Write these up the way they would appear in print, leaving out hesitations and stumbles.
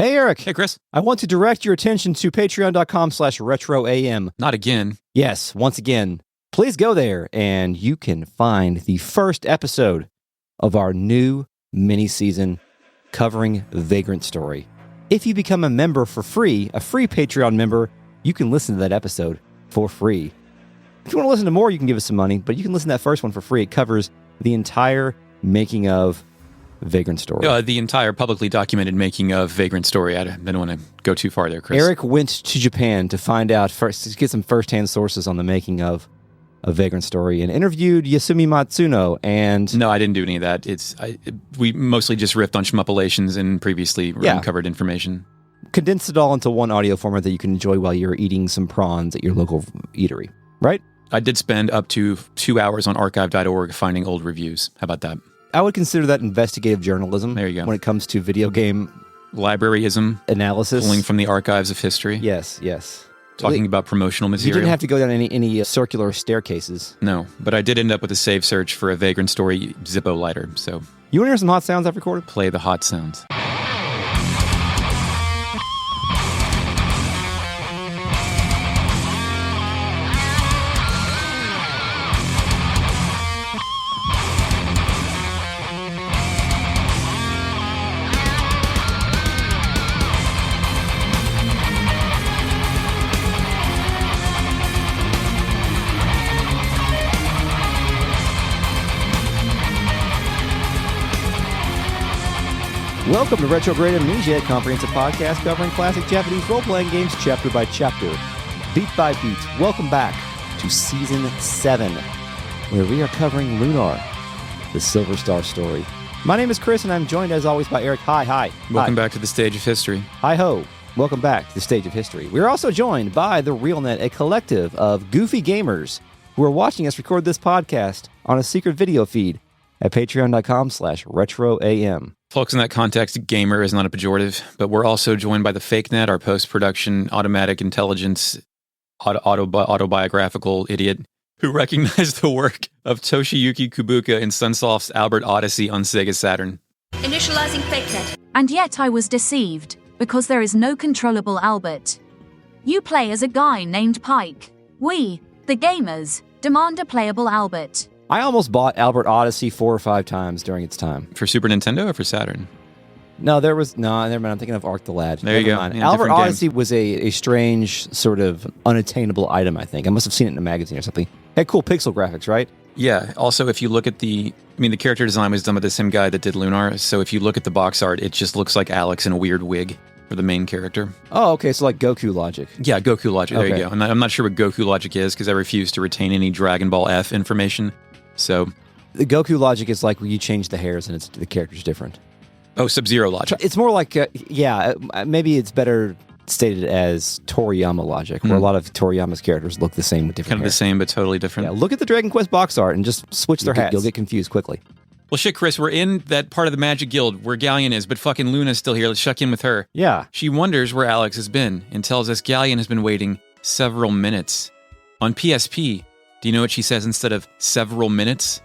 Hey, Eric. Hey, Chris. I want to direct your attention to patreon.com/retroam. Not again. Yes, once again. Please go there and you can find the first episode of our new mini-season covering Vagrant story. If you become a member for free, a free Patreon member, you can listen to that episode for free. If you want to listen to more, you can give us some money, but you can listen to that first one for free. It covers the entire making of Vagrant story. The entire publicly documented making of Vagrant story. I don't want to go too far there, Chris. Eric went to Japan to find out first, to get some first-hand sources on the making of a Vagrant story, and interviewed Yasumi Matsuno. And no, I didn't do any of that. We mostly just riffed on shmuppalations and previously uncovered information. Condensed it all into one audio format that you can enjoy while you're eating some prawns at your local eatery, right? I did spend up to 2 hours on archive.org finding old reviews. How about that? I would consider that investigative journalism. There you go. When it comes to video game libraryism, analysis, pulling from the archives of history. Yes. Talking about promotional material. You didn't have to go down any circular staircases. No, but I did end up with a save search for a Vagrant story Zippo lighter. So you want to hear some hot sounds I've recorded? Play the hot sounds. Welcome to Retrograde Amnesia, a comprehensive podcast covering classic Japanese role-playing games chapter by chapter, beat by beat. Welcome back to Season 7, where we are covering Lunar, the Silver Star story. My name is Chris, and I'm joined, as always, by Eric. Hi. Welcome back to the stage of history. Hi-ho. Welcome back to the stage of history. We're also joined by The RealNet, a collective of goofy gamers who are watching us record this podcast on a secret video feed at patreon.com/retroam. Folks, in that context, gamer is not a pejorative, but we're also joined by the Fake Net, our post-production automatic intelligence autobiographical idiot who recognized the work of Toshiyuki Kubuka in Sunsoft's Albert Odyssey on Sega Saturn. Initializing Fake Net. And yet I was deceived, because there is no controllable Albert. You play as a guy named Pike. We, the gamers, demand a playable Albert. I almost bought Albert Odyssey 4 or 5 times during its time. For Super Nintendo or for Saturn? Never mind. I'm thinking of Ark the Lad. There you go. Yeah, Albert Odyssey was a strange, sort of unattainable item, I think. I must have seen it in a magazine or something. Had cool pixel graphics, right? Yeah. Also, if you look at the character design was done by the same guy that did Lunar, so if you look at the box art, it just looks like Alex in a weird wig for the main character. Oh, okay, so like Goku logic. Yeah, Goku logic. There you go. I'm not sure what Goku logic is, because I refuse to retain any Dragon Ball F information. So the Goku logic is like when you change the hairs and the character's different. Oh, Sub-Zero logic. It's more like, maybe it's better stated as Toriyama logic, where a lot of Toriyama's characters look the same with different Kind of hair. the same, but totally different. Yeah, look at the Dragon Quest box art and just switch their hats. You'll get confused quickly. Well, shit, Chris, we're in that part of the Magic Guild where Ghaleon is, but fucking Luna's still here. Let's check in with her. Yeah. She wonders where Alex has been and tells us Ghaleon has been waiting several minutes. On PSP, do you know what she says instead of several minutes?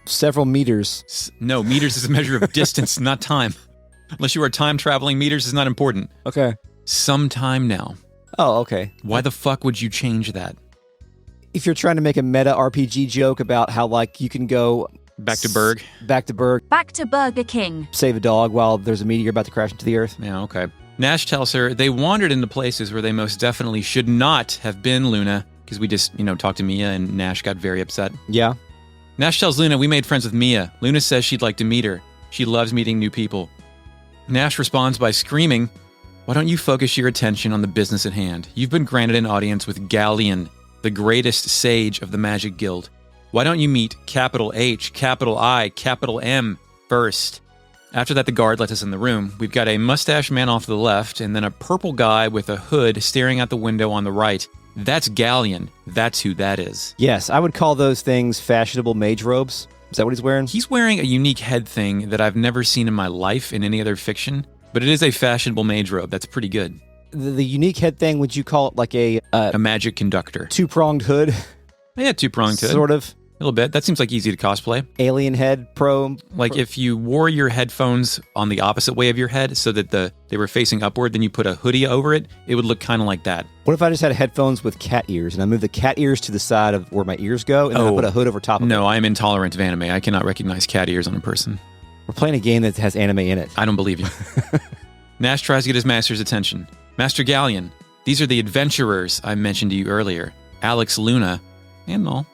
Several meters. No, meters is a measure of distance, not time. Unless you are time traveling, meters is not important. Okay. Some time now. Oh, okay. Why the fuck would you change that? If you're trying to make a meta RPG joke about how, like, you can go... Back to Berg, Back to Burger King. Save a dog while there's a meteor about to crash into the earth. Yeah, okay. Nash tells her they wandered into places where they most definitely should not have been, Luna, because we just, talked to Mia and Nash got very upset. Yeah. Nash tells Luna we made friends with Mia. Luna says she'd like to meet her. She loves meeting new people. Nash responds by screaming, "Why don't you focus your attention on the business at hand? You've been granted an audience with Ghaleon, the greatest sage of the Magic Guild. Why don't you meet capital H, capital I, capital M first?" After that, the guard lets us in the room. We've got a mustache man off to the left, and then a purple guy with a hood staring out the window on the right. That's Ghaleon. That's who that is. Yes, I would call those things fashionable mage robes. Is that what he's wearing? He's wearing a unique head thing that I've never seen in my life in any other fiction, but it is a fashionable mage robe. That's pretty good. The unique head thing, would you call it like a magic conductor. two-pronged hood? Yeah, two-pronged hood. Sort of. A little bit. That seems like easy to cosplay. Alien head pro. Like if you wore your headphones on the opposite way of your head so that they were facing upward, then you put a hoodie over it, it would look kind of like that. What if I just had headphones with cat ears and I move the cat ears to the side of where my ears go and then I put a hood over top of it? No, I am intolerant of anime. I cannot recognize cat ears on a person. We're playing a game that has anime in it. I don't believe you. Nash tries to get his master's attention. Master Ghaleon, these are the adventurers I mentioned to you earlier. Alex, Luna, and all.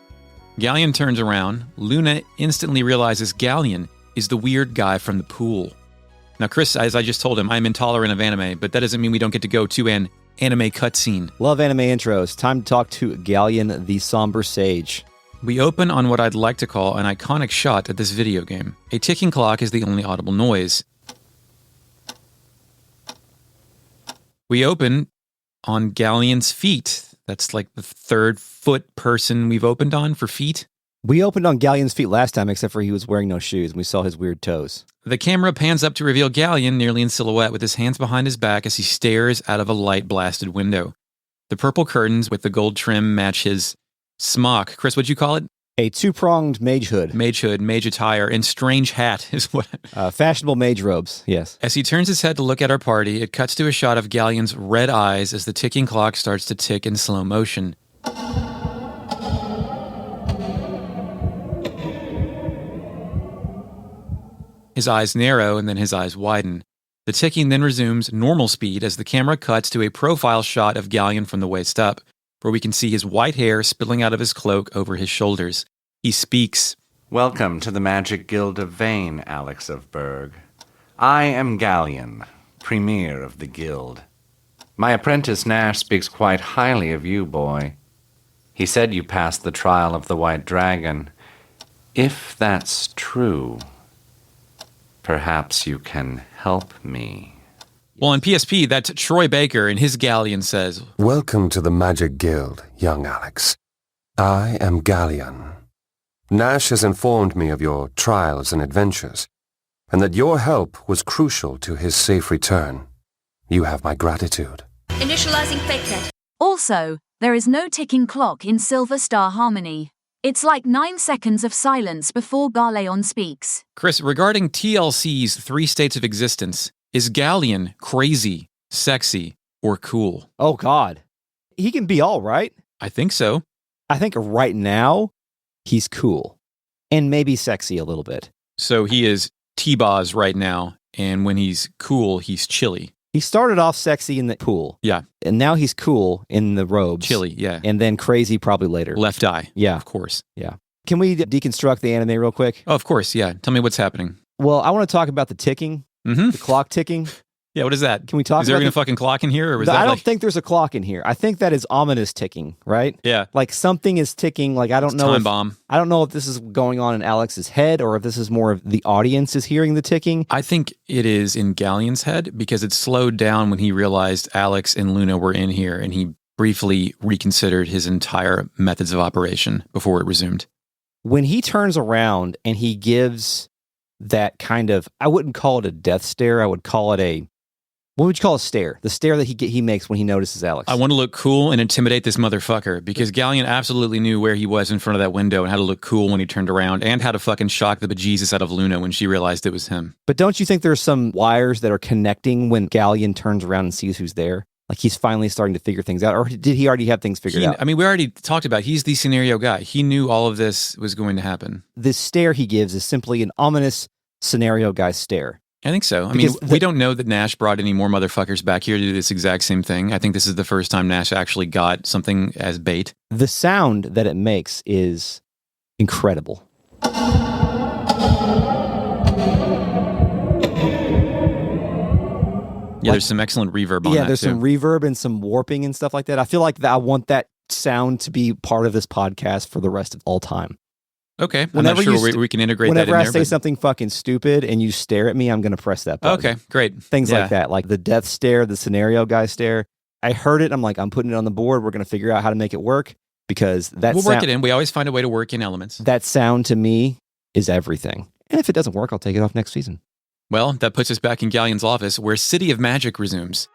Ghaleon turns around. Luna instantly realizes Ghaleon is the weird guy from the pool. Now, Chris, as I just told him, I'm intolerant of anime, but that doesn't mean we don't get to go to an anime cutscene. Love anime intros. Time to talk to Ghaleon, the Somber Sage. We open on what I'd like to call an iconic shot at this video game. A ticking clock is the only audible noise. We open on Ghaleon's feet. That's like the third foot person we've opened on for feet. We opened on Ghaleon's feet last time, except for he was wearing no shoes, and we saw his weird toes. The camera pans up to reveal Ghaleon nearly in silhouette with his hands behind his back as he stares out of a light-blasted window. The purple curtains with the gold trim match his smock. Chris, what'd you call it? A two-pronged mage hood. Mage hood, mage attire, and strange hat is what... Fashionable mage robes, yes. As he turns his head to look at our party, it cuts to a shot of Ghaleon's red eyes as the ticking clock starts to tick in slow motion. His eyes narrow and then his eyes widen. The ticking then resumes normal speed as the camera cuts to a profile shot of Ghaleon from the waist up, where we can see his white hair spilling out of his cloak over his shoulders. He speaks. Welcome to the Magic Guild of Vane, Alex of Berg. I am Ghaleon, premier of the guild. My apprentice Nash speaks quite highly of you, boy. He said you passed the trial of the White Dragon. If that's true, perhaps you can help me. Well, in PSP, that's Troy Baker, and his Ghaleon says, Welcome to the Magic Guild, young Alex. I am Ghaleon. Nash has informed me of your trials and adventures, and that your help was crucial to his safe return. You have my gratitude. Initializing fakenet. Also, there is no ticking clock in Silver Star Harmony. It's like 9 seconds of silence before Ghaleon speaks. Chris, regarding TLC's 3 states of existence, is Ghaleon crazy, sexy, or cool? Oh, God. He can be all right. I think so. I think right now, he's cool. And maybe sexy a little bit. So he is T-Boz right now, and when he's cool, he's chilly. He started off sexy in the pool. Yeah. And now he's cool in the robes. Chilly, yeah. And then crazy probably later. Left eye. Yeah. Of course. Yeah. Can we deconstruct the anime real quick? Oh, of course, yeah. Tell me what's happening. Well, I want to talk about the ticking, the clock ticking. Yeah, what is that? Can we talk Is there about even a fucking clock in here? Or was that I don't think there's a clock in here. I think that is ominous ticking, right? Yeah. Like something is ticking. Like I don't know. Time bomb. I don't know if this is going on in Alex's head or if this is more of the audience is hearing the ticking. I think it is in Ghaleon's head because it slowed down when he realized Alex and Luna were in here and he briefly reconsidered his entire methods of operation before it resumed. When he turns around and he gives that kind of, I wouldn't call it a death stare. I would call it what would you call a stare? The stare that he makes when he notices Alex. I want to look cool and intimidate this motherfucker because Ghaleon absolutely knew where he was in front of that window and how to look cool when he turned around and how to fucking shock the bejesus out of Luna when she realized it was him. But don't you think there's some wires that are connecting when Ghaleon turns around and sees who's there? Like he's finally starting to figure things out, or did he already have things figured out? I mean, we already talked about he's the scenario guy. He knew all of this was going to happen. This stare he gives is simply an ominous scenario guy stare. I think so. I mean, we don't know that Nash brought any more motherfuckers back here to do this exact same thing. I think this is the first time Nash actually got something as bait. The sound that it makes is incredible. Yeah, there's some excellent reverb on that. Yeah, there's too. some reverb and some warping and stuff like that. I feel like I want that sound to be part of this podcast for the rest of all time. Okay, I'm not sure we can integrate that in there. Whenever I say something fucking stupid and you stare at me, I'm going to press that button. Okay, great. Things like that, like the death stare, the scenario guy stare. I heard it. I'm like, I'm putting it on the board. We're going to figure out how to make it work because we'll work it in. We always find a way to work in elements. That sound to me is everything. And if it doesn't work, I'll take it off next season. Well, that puts us back in Ghaleon's office where City of Magic resumes.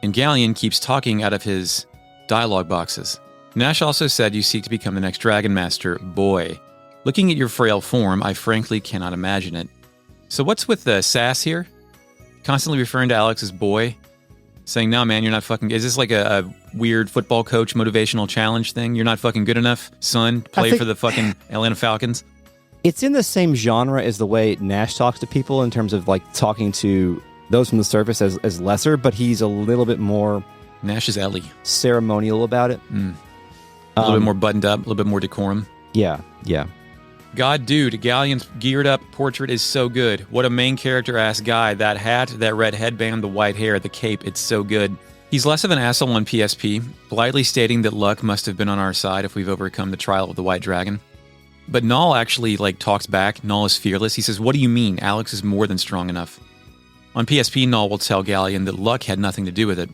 And Ghaleon keeps talking out of his dialogue boxes. Nash also said you seek to become the next Dragon Master, boy. Looking at your frail form, I frankly cannot imagine it. So what's with the sass here? Constantly referring to Alex as boy, saying, no, man, you're not fucking... Is this like a weird football coach motivational challenge thing? You're not fucking good enough, son? Play for the fucking Atlanta Falcons? It's in the same genre as the way Nash talks to people in terms of like talking to those from the surface as lesser, but he's a little bit more... Nash is Ellie. Ceremonial about it. A little bit more buttoned up, a little bit more decorum. Yeah. God, dude, Ghaleon's geared up portrait is so good. What a main character-ass guy. That hat, that red headband, the white hair, the cape, it's so good. He's less of an asshole on PSP, blithely stating that luck must have been on our side if we've overcome the trial of the White Dragon. But Null actually, talks back. Null is fearless. He says, what do you mean? Alex is more than strong enough. On PSP, Null will tell Ghaleon that luck had nothing to do with it.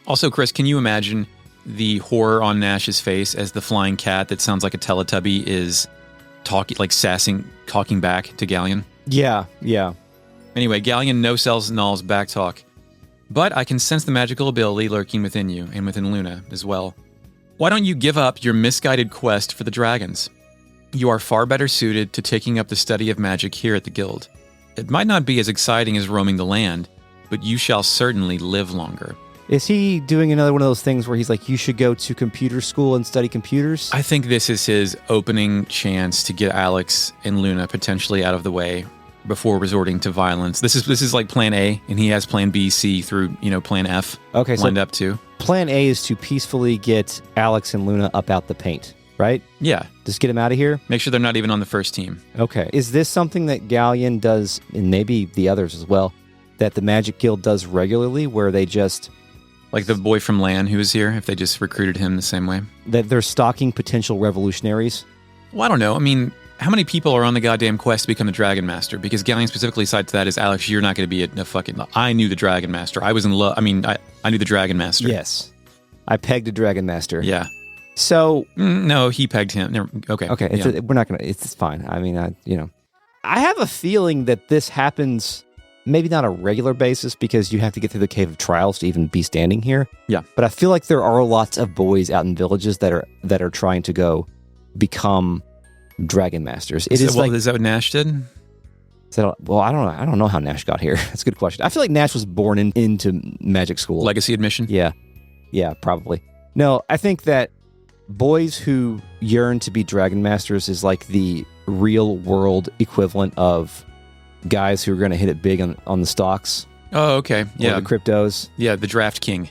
Also, Chris, can you imagine the horror on Nash's face as the flying cat that sounds like a Teletubby is talking back to Ghaleon? Yeah. Anyway, Ghaleon no-sells Null's back talk. But I can sense the magical ability lurking within you and within Luna as well. Why don't you give up your misguided quest for the dragons? You are far better suited to taking up the study of magic here at the Guild. It might not be as exciting as roaming the land, but you shall certainly live longer. Is he doing another one of those things where he's like, you should go to computer school and study computers? I think this is his opening chance to get Alex and Luna potentially out of the way before resorting to violence. This is like plan A, and he has plan B, C through, plan F lined up too. Plan A is to peacefully get Alex and Luna up out the paint, right? Yeah. Just get them out of here? Make sure they're not even on the first team. Okay. Is this something that Ghaleon does, and maybe the others as well, that the Magic Guild does regularly, where they just... Like the boy from LAN who was here, if they just recruited him the same way? That they're stalking potential revolutionaries? Well, I don't know. I mean, how many people are on the goddamn quest to become the Dragon Master? Because Ghaleon specifically cites that as, Alex, you're not going to be a fucking... I knew the Dragon Master. I was in love... I mean, I knew the Dragon Master. Yes. I pegged a Dragon Master. Yeah. So... no, he pegged him. Okay. Okay, we're not going to... It's fine. I mean, I have a feeling that this happens... Maybe not a regular basis because you have to get through the Cave of Trials to even be standing here. Yeah. But I feel like there are lots of boys out in villages that are trying to go become Dragon Masters. Is that what Nash did? Well, I don't know. I don't know how Nash got here. That's a good question. I feel like Nash was born into magic school. Legacy admission? Yeah, probably. No, I think that boys who yearn to be Dragon Masters is like the real world equivalent of guys who are going to hit it big on the stocks. Oh, okay. Yeah. Or the cryptos. Yeah, the Draft King.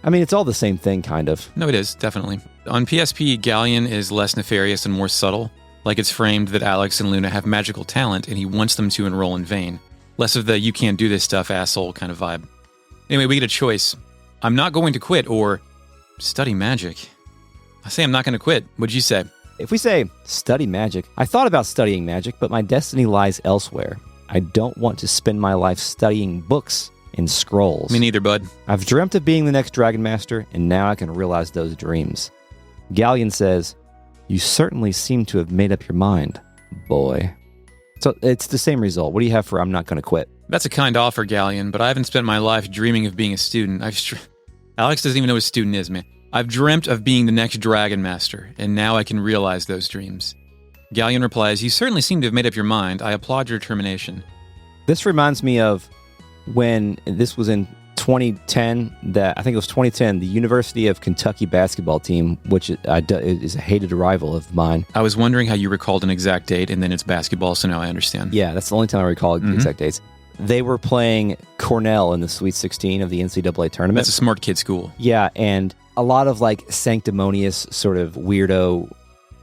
I mean, it's all the same thing, kind of. No, it is, definitely. On PSP, Ghaleon is less nefarious and more subtle. Like it's framed that Alex and Luna have magical talent and he wants them to enroll in Vane. Less of the you can't do this stuff asshole kind of vibe. Anyway, we get a choice. I'm not going to quit or study magic. I say I'm not going to quit. What'd you say? If we say study magic, I thought about studying magic, but my destiny lies elsewhere. I don't want to spend my life studying books and scrolls. Me neither, bud. I've dreamt of being the next Dragon Master, and now I can realize those dreams. Ghaleon says, you certainly seem to have made up your mind, boy. So it's the same result. What do you have for I'm not going to quit? That's a kind offer, Ghaleon, but I haven't spent my life dreaming of being a student. Alex doesn't even know what a student is, man. I've dreamt of being the next Dragon Master, and now I can realize those dreams. Ghaleon replies, you certainly seem to have made up your mind. I applaud your determination. This reminds me of when this was in 2010, I think it was 2010, the University of Kentucky basketball team, which is a hated rival of mine. I was wondering how you recalled an exact date, and then it's basketball, so now I understand. Yeah, that's the only time I recall the exact dates. They were playing Cornell in the Sweet 16 of the NCAA tournament. That's a smart kid school. Yeah, and a lot of sanctimonious sort of weirdo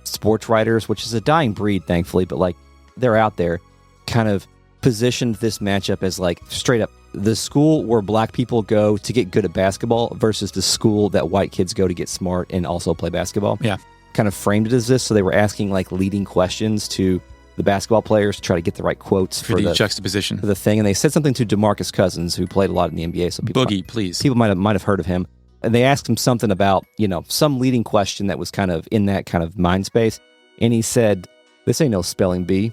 sports writers, which is a dying breed, thankfully, but they're out there, kind of positioned this matchup as straight up the school where black people go to get good at basketball versus the school that white kids go to get smart and also play basketball. Yeah. Kind of framed it as this, so they were asking leading questions to the basketball players to try to get the right quotes for the juxtaposition for the thing, and they said something to DeMarcus Cousins, who played a lot in the NBA. So please. People might have heard of him. And they asked him something about, some leading question that was kind of in that kind of mind space. And he said, this ain't no spelling bee,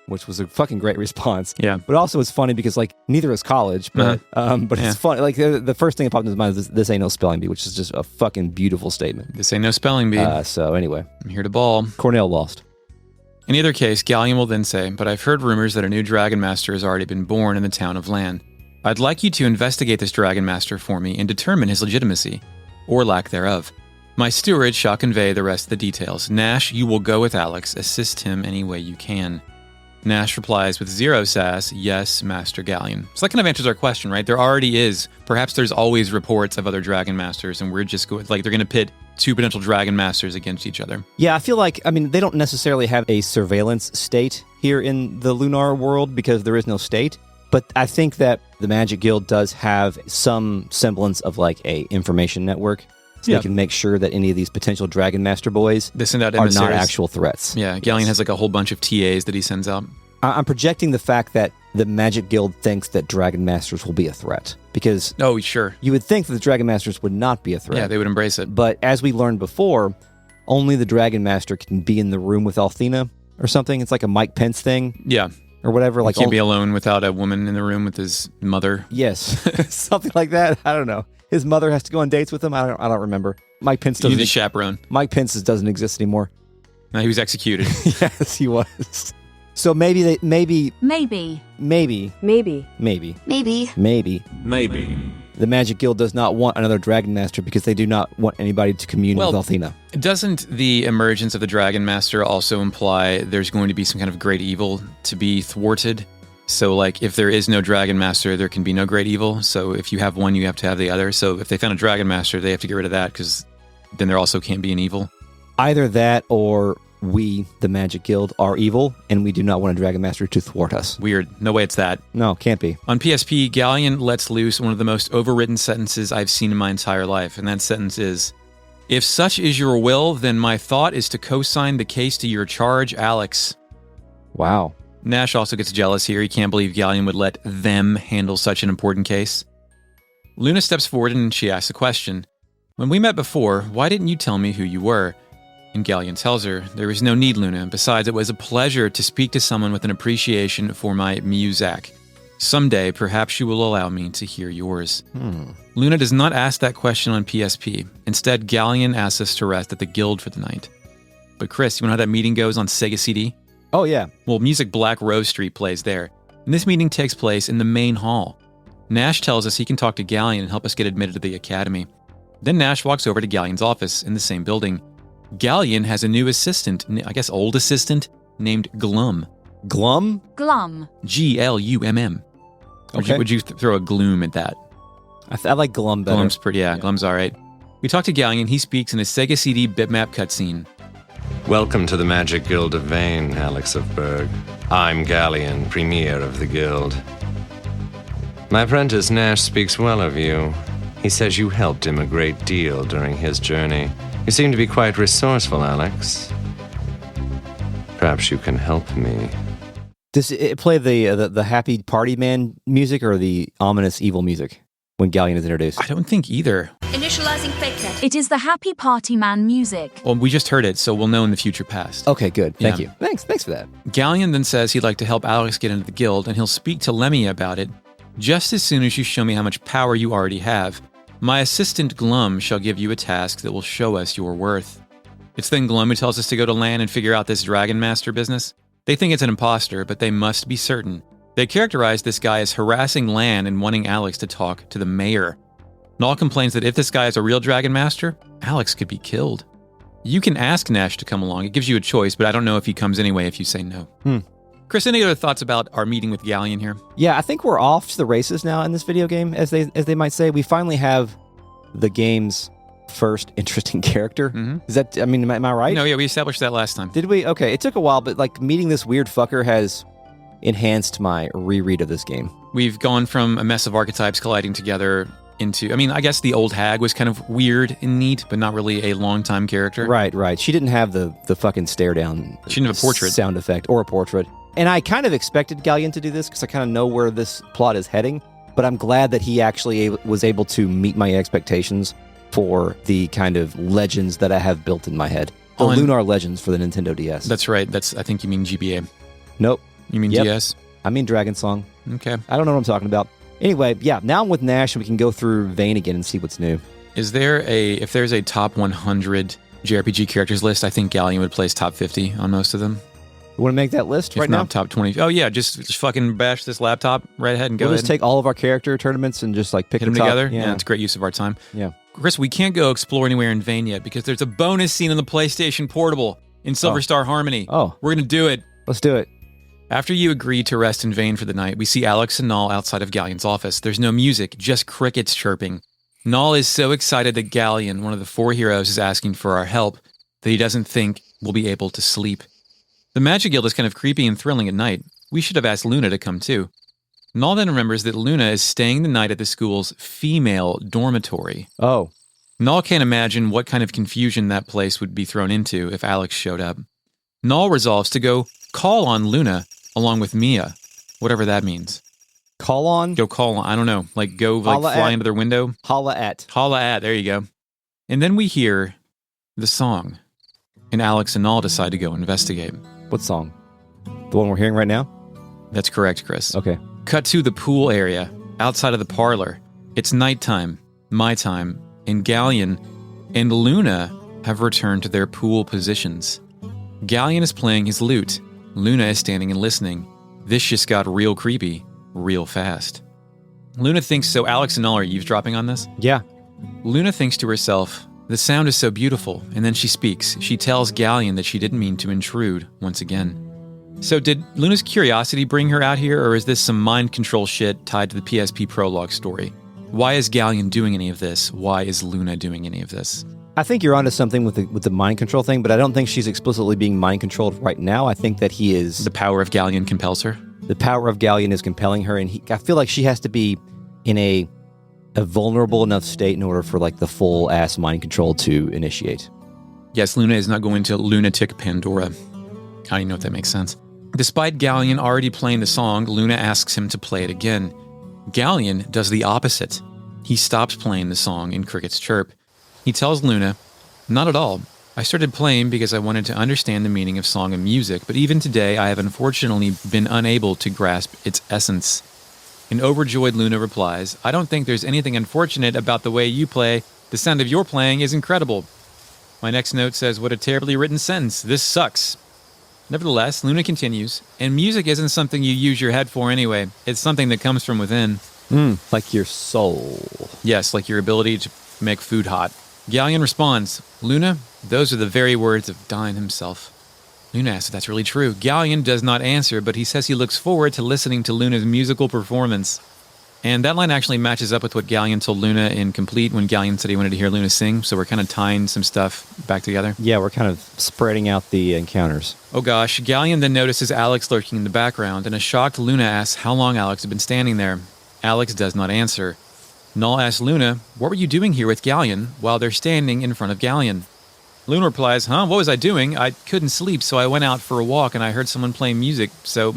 which was a fucking great response. Yeah. But also it's funny because neither is college, but it's funny. The first thing that popped into my mind is this ain't no spelling bee, which is just a fucking beautiful statement. This ain't no spelling bee. So anyway. I'm here to ball. Cornell lost. In either case, Ghaleon will then say, but I've heard rumors that a new Dragon Master has already been born in the town of Lan. I'd like you to investigate this Dragon Master for me and determine his legitimacy, or lack thereof. My steward shall convey the rest of the details. Nash, you will go with Alex. Assist him any way you can. Nash replies with zero sass, yes, Master Ghaleon. So that kind of answers our question, right? There already is. Perhaps there's always reports of other Dragon Masters, and we're just going, like, they're going to pit two potential Dragon Masters against each other. Yeah, I feel like, they don't necessarily have a surveillance state here in the Lunar world because there is no state. But I think that the Magic Guild does have some semblance of like a information network. So they can make sure that any of these potential Dragon Master boys They send out are emissaries. not actual threats. Yeah, Ghaleon has like a whole bunch of TAs that he sends out. I'm projecting the fact that the Magic Guild thinks that Dragon Masters will be a threat. Because Oh, sure. you would think that the Dragon Masters would not be a threat. Yeah, they would embrace it. But as we learned before, only the Dragon Master can be in the room with Althena or something. It's like a Mike Pence thing. Yeah. Or whatever. Like, he can't be alone without a woman in the room with his mother. Yes. Something like that. I don't know. His mother has to go on dates with him. I don't remember. Mike Pence You doesn't. need a chaperone. Mike Pence doesn't exist anymore. No, he was executed. Yes, he was. So maybe Maybe. the Magic Guild does not want another Dragon Master because they do not want anybody to commune with Althena. Doesn't the emergence of the Dragon Master also imply there's going to be some kind of great evil to be thwarted? So, like, if there is no Dragon Master, there can be no great evil. So if you have one, you have to have the other. So if they found a Dragon Master, they have to get rid of that because then there also can't be an evil. Either that or we, the Magic Guild, are evil and we do not want a Dragon Master to thwart us. Weird. No way it's that. No, can't be. On PSP, Ghaleon lets loose one of the most overwritten sentences I've seen in my entire life, and that sentence is, if such is your will, then my thought is to co-sign the case to your charge, Alex. Wow. Nash also gets jealous here. He can't believe Ghaleon would let them handle such an important case. Luna steps forward and she asks a question. When we met before, why didn't you tell me who you were? And Ghaleon tells her, there is no need, Luna. Besides, it was a pleasure to speak to someone with an appreciation for my music. Someday, perhaps you will allow me to hear yours. Luna does not ask that question on PSP. Instead, Ghaleon asks us to rest at the guild for the night. But Chris, you know how that meeting goes on Sega CD? Oh, yeah. Well, music Black Rose Street plays there. And this meeting takes place in the main hall. Nash tells us he can talk to Ghaleon and help us get admitted to the academy. Then Nash walks over to Ghaleon's office in the same building. Ghaleon has a new assistant, I guess old assistant, named Glum. Glum? Glum. G-L-U-M-M. Okay. Would you throw a gloom at that? I like Glum better. Glum's pretty, yeah, Glum's all right. We talk to Ghaleon. He speaks in a Sega CD bitmap cutscene. Welcome to the Magic Guild of Vane, Alex of Berg. I'm Ghaleon, Premier of the Guild. My apprentice Nash speaks well of you. He says you helped him a great deal during his journey. You seem to be quite resourceful, Alex. Perhaps you can help me. Does it play the happy party man music or the ominous evil music when Ghaleon is introduced? I don't think either. Initializing fakenet. It is the Happy Party Man music. Well, we just heard it, so we'll know in the future past. Okay, good. Thank Yeah. you. Thanks for that. Ghaleon then says he'd like to help Alex get into the guild, and he'll speak to Lemmy about it just as soon as you show me how much power you already have. My assistant Glum shall give you a task that will show us your worth. It's then Glum who tells us to go to Lan and figure out this Dragon Master business. They think it's an imposter, but they must be certain. They characterize this guy as harassing Lan and wanting Alex to talk to the mayor. Null complains that if this guy is a real Dragon Master, Alex could be killed. You can ask Nash to come along. It gives you a choice, but I don't know if he comes anyway if you say no. Chris, any other thoughts about our meeting with Ghaleon here? Yeah, I think we're off to the races now in this video game, as they might say. We finally have the game's first interesting character. Is that? I mean, am I right? No, yeah, we established that last time. Did we? Okay, it took a while, but like meeting this weird fucker has enhanced my reread of this game. We've gone from a mess of archetypes colliding together into, I mean, I guess the old hag was kind of weird and neat, but not really a long-time character. Right. She didn't have the fucking stare down. She didn't have a portrait sound effect or a portrait. And I kind of expected Ghaleon to do this because I kind of know where this plot is heading. But I'm glad that he actually was able to meet my expectations for the kind of legends that I have built in my head. The Lunar legends for the Nintendo DS. That's right. I think you mean GBA. Nope. You mean DS? I mean Dragon Song. Okay. I don't know what I'm talking about. Anyway, yeah, now I'm with Nash and we can go through Vane again and see what's new. If there's a top 100 JRPG characters list, I think Ghaleon would place top 50 on most of them. You want to make that list If right not now? top 20. Oh, yeah, just fucking bash this laptop right ahead and go We'll ahead. just take all of our character tournaments and just like pick Hit the them top. together. Yeah. Yeah, it's a great use of our time. Yeah. Chris, we can't go explore anywhere in Vane yet because there's a bonus scene on the PlayStation Portable in Silver Star Harmony. Oh. We're going to do it. Let's do it. After you agree to rest in Vane for the night, we see Alex and Null outside of Ghaleon's office. There's no music, just crickets chirping. Null is so excited that Ghaleon, one of the 4 heroes, is asking for our help that he doesn't think we'll be able to sleep. The Magic Guild is kind of creepy and thrilling at night. We should have asked Luna to come too. Null then remembers that Luna is staying the night at the school's female dormitory. Oh. Null can't imagine what kind of confusion that place would be thrown into if Alex showed up. Null resolves to go call on Luna along with Mia, whatever that means. Call on? Go call on, I don't know, like go like Holla fly at. into their window. Holla at. Holla at, there you go. And then we hear the song, and Alex and Null decide to go investigate. What song? The one we're hearing right now? That's correct, Chris. Okay. Cut to the pool area, outside of the parlor. It's nighttime, my time, and Ghaleon and Luna have returned to their pool positions. Ghaleon is playing his lute. Luna is standing and listening. This just got real creepy, real fast. Luna thinks so. Alex and Null are eavesdropping on this? Yeah. Luna thinks to herself, the sound is so beautiful, and then she speaks. She tells Ghaleon that she didn't mean to intrude once again. So did Luna's curiosity bring her out here, or is this some mind control shit tied to the PSP prologue story? Why is Ghaleon doing any of this? Why is Luna doing any of this? I think you're onto something with the mind control thing, but I don't think she's explicitly being mind controlled right now. I think that he is... The power of Ghaleon compels her? The power of Ghaleon is compelling her, and I feel like she has to be in a vulnerable enough state in order for like the full ass mind control to initiate. Yes, Luna is not going to lunatic Pandora. I don't even know if that makes sense. Despite Ghaleon already playing the song, Luna asks him to play it again. Ghaleon does the opposite. He stops playing the song in Cricket's Chirp. He tells Luna, not at all. I started playing because I wanted to understand the meaning of song and music, but even today I have unfortunately been unable to grasp its essence. An overjoyed Luna replies, I don't think there's anything unfortunate about the way you play. The sound of your playing is incredible. My next note says, what a terribly written sentence. This sucks. Nevertheless, Luna continues, and music isn't something you use your head for anyway. It's something that comes from within. Like your soul. Yes, like your ability to make food hot. Ghaleon responds, Luna, those are the very words of Dyne himself. Luna asks if that's really true. Ghaleon does not answer, but he says he looks forward to listening to Luna's musical performance. And that line actually matches up with what Ghaleon told Luna in Complete when Ghaleon said he wanted to hear Luna sing, so we're kind of tying some stuff back together. Yeah, we're kind of spreading out the encounters. Oh gosh, Ghaleon then notices Alex lurking in the background, and a shocked Luna asks how long Alex had been standing there. Alex does not answer. Null asks Luna, what were you doing here with Ghaleon while they're standing in front of Ghaleon? Luna replies, what was I doing? I couldn't sleep, so I went out for a walk and I heard someone playing music, So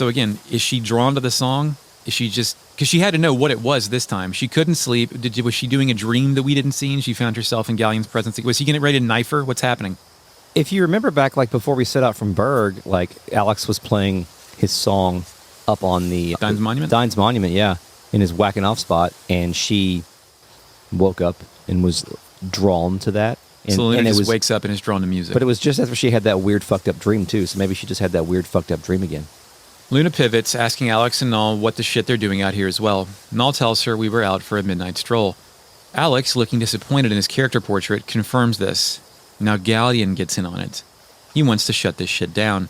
again, is she drawn to the song? Is she just... Because she had to know what it was this time. She couldn't sleep. Was she doing a dream that we didn't see and she found herself in Ghaleon's presence? Was he getting ready to knife her? What's happening? If you remember back, like before we set out from Berg, like Alex was playing his song up on the... Dyne's Monument? Dyne's Monument, yeah. In his whacking off spot, and she woke up and was drawn to that. And, so Luna and just wakes up and is drawn to music. But it was just after she had that weird fucked up dream too, so maybe she just had that weird fucked up dream again. Luna pivots, asking Alex and Null what the shit they're doing out here as well. Null tells her we were out for a midnight stroll. Alex, looking disappointed in his character portrait, confirms this. Now Ghaleon gets in on it. He wants to shut this shit down.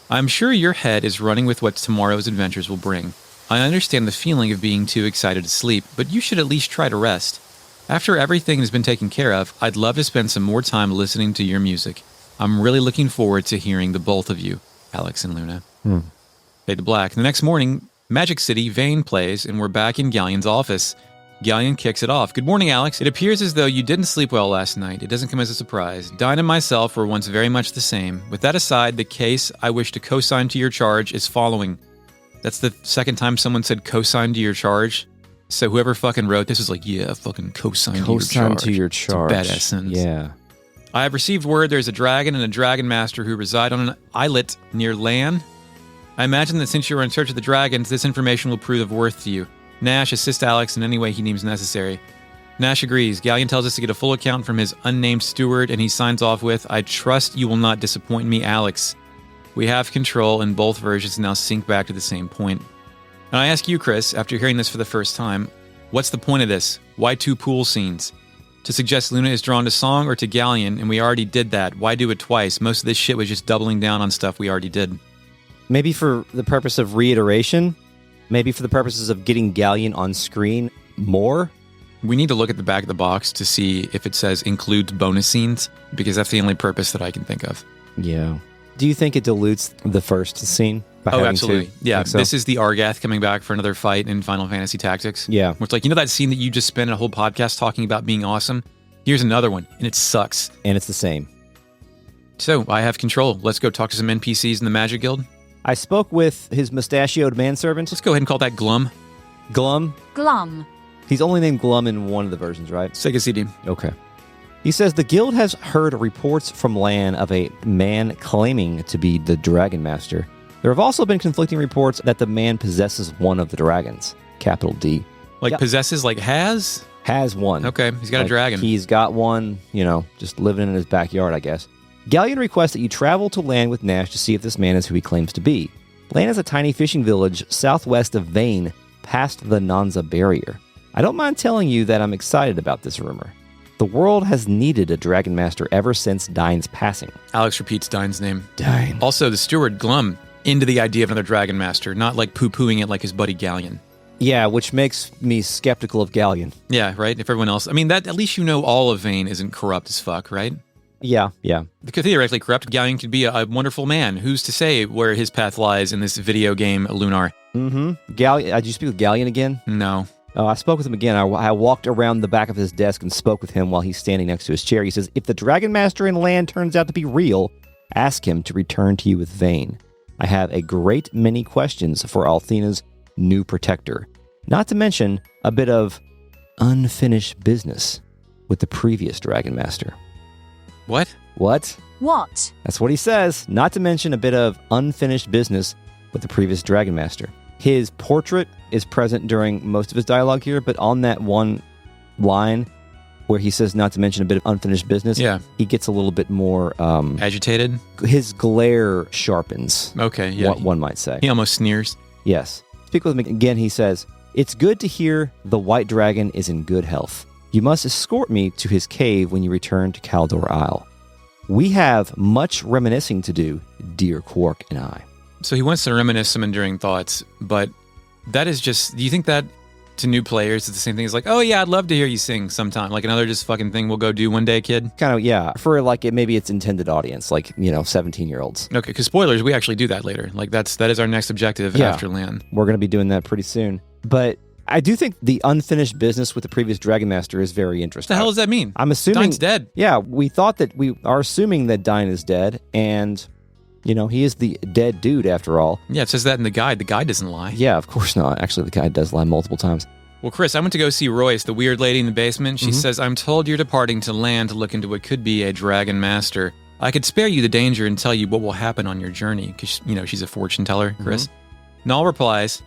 I'm sure your head is running with what tomorrow's adventures will bring. I understand the feeling of being too excited to sleep, but you should at least try to rest. After everything has been taken care of, I'd love to spend some more time listening to your music. I'm really looking forward to hearing the both of you, Alex and Luna. Fade to black. The next morning, Magic City Vane plays, and we're back in Ghaleon's office. Ghaleon kicks it off. Good morning, Alex. It appears as though you didn't sleep well last night. It doesn't come as a surprise. Dyne and myself were once very much the same. With that aside, the case I wish to cosign to your charge is following. That's the second time someone said cosign to your charge. So whoever fucking wrote this was like, yeah, fucking cosign to your charge. Cosign to your charge. It's a badass sentence. Yeah. I have received word there's a dragon and a dragon master who reside on an islet near Lan. I imagine that since you're in search of the dragons, this information will prove of worth to you. Nash, assist Alex in any way he deems necessary. Nash agrees. Ghaleon tells us to get a full account from his unnamed steward, and he signs off with, I trust you will not disappoint me, Alex. We have control, and both versions now sync back to the same point. And I ask you, Chris, after hearing this for the first time, what's the point of this? Why 2 pool scenes? To suggest Luna is drawn to Song or to Ghaleon, and we already did that. Why do it twice? Most of this shit was just doubling down on stuff we already did. Maybe for the purpose of reiteration. Maybe for the purposes of getting Ghaleon on screen more. We need to look at the back of the box to see if it says includes bonus scenes, because that's the only purpose that I can think of. Yeah. Do you think it dilutes the first scene? Oh, absolutely. Yeah, so? This is the Argath coming back for another fight in Final Fantasy Tactics. Yeah. Where it's like, you know that scene that you just spent a whole podcast talking about being awesome? Here's another one, and it sucks. And it's the same. So, I have control. Let's go talk to some NPCs in the Magic Guild. I spoke with his mustachioed manservant. Let's go ahead and call that Glum. Glum? Glum. He's only named Glum in one of the versions, right? Sega CD. Okay. He says the guild has heard reports from Lan of a man claiming to be the Dragon Master. There have also been conflicting reports that the man possesses one of the dragons, capital D. Like Yep. possesses, like has? Has one. Okay, he's got a dragon. He's got one, just living in his backyard, I guess. Ghaleon requests that you travel to Lan with Nash to see if this man is who he claims to be. Lan is a tiny fishing village southwest of Vane, past the Nanza barrier. I don't mind telling you that I'm excited about this rumor. The world has needed a Dragon Master ever since Dyne's passing. Alex repeats Dyne's name. Dyne. Also, the steward, Glum, into the idea of another Dragon Master, not like poo-pooing it like his buddy Ghaleon. Yeah, which makes me skeptical of Ghaleon. Yeah, right? If everyone else... I mean, that at least you know all of Vane isn't corrupt as fuck, right? Yeah. Because theoretically corrupt, Ghaleon could be a wonderful man. Who's to say where his path lies in this video game, Lunar? Mm-hmm. Ghaleon, did you speak with Ghaleon again? No. Oh, I spoke with him again. I walked around the back of his desk and spoke with him while he's standing next to his chair. He says, if the Dragon Master in Land turns out to be real, ask him to return to you with Vane. I have a great many questions for Althena's new protector. Not to mention a bit of unfinished business with the previous Dragon Master. What? What? What? That's what he says. Not to mention a bit of unfinished business with the previous Dragon Master. His portrait is present during most of his dialogue here, but on that one line where he says not to mention a bit of unfinished business, he gets a little bit more... agitated? His glare sharpens. Okay, yeah. One might say. He almost sneers. Yes. Speak with him again, he says, it's good to hear the White Dragon is in good health. You must escort me to his cave when you return to Caldor Isle. We have much reminiscing to do, dear Quark and I. So he wants to reminisce some enduring thoughts, but that is just... Do you think that to new players is the same thing as like, oh yeah, I'd love to hear you sing sometime. Like another just fucking thing we'll go do one day, kid? Kind of, yeah. For like maybe its intended audience, like, 17-year-olds. Okay, because spoilers, we actually do that later. Like that is our next objective after Lan. We're going to be doing that pretty soon. But I do think the unfinished business with the previous Dragon Master is very interesting. What the hell does that mean? I'm assuming... Dyne's dead. Yeah, we are assuming that Dyne is dead, and... he is the dead dude after all. Yeah, it says that in the guide. The guide doesn't lie. Yeah, of course not. Actually, the guide does lie multiple times. Well, Chris, I went to go see Royce, the weird lady in the basement. She says, I'm told you're departing to Land to look into what could be a Dragon Master. I could spare you the danger and tell you what will happen on your journey, because, she's a fortune teller, Chris. Null replies,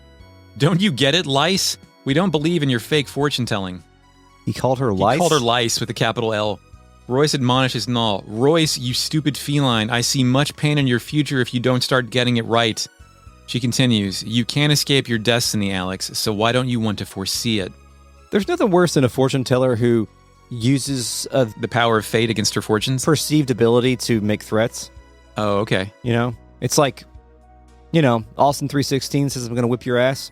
don't you get it, lice? We don't believe in your fake fortune telling. He called her lice? He called her lice with a capital L. Royce admonishes Null, Royce, you stupid feline, I see much pain in your future if you don't start getting it right. She continues, you can't escape your destiny, Alex, so why don't you want to foresee it? There's nothing worse than a fortune teller who uses the power of fate against her fortunes? Perceived ability to make threats. Oh, okay. It's like, Austin 316 says I'm going to whip your ass.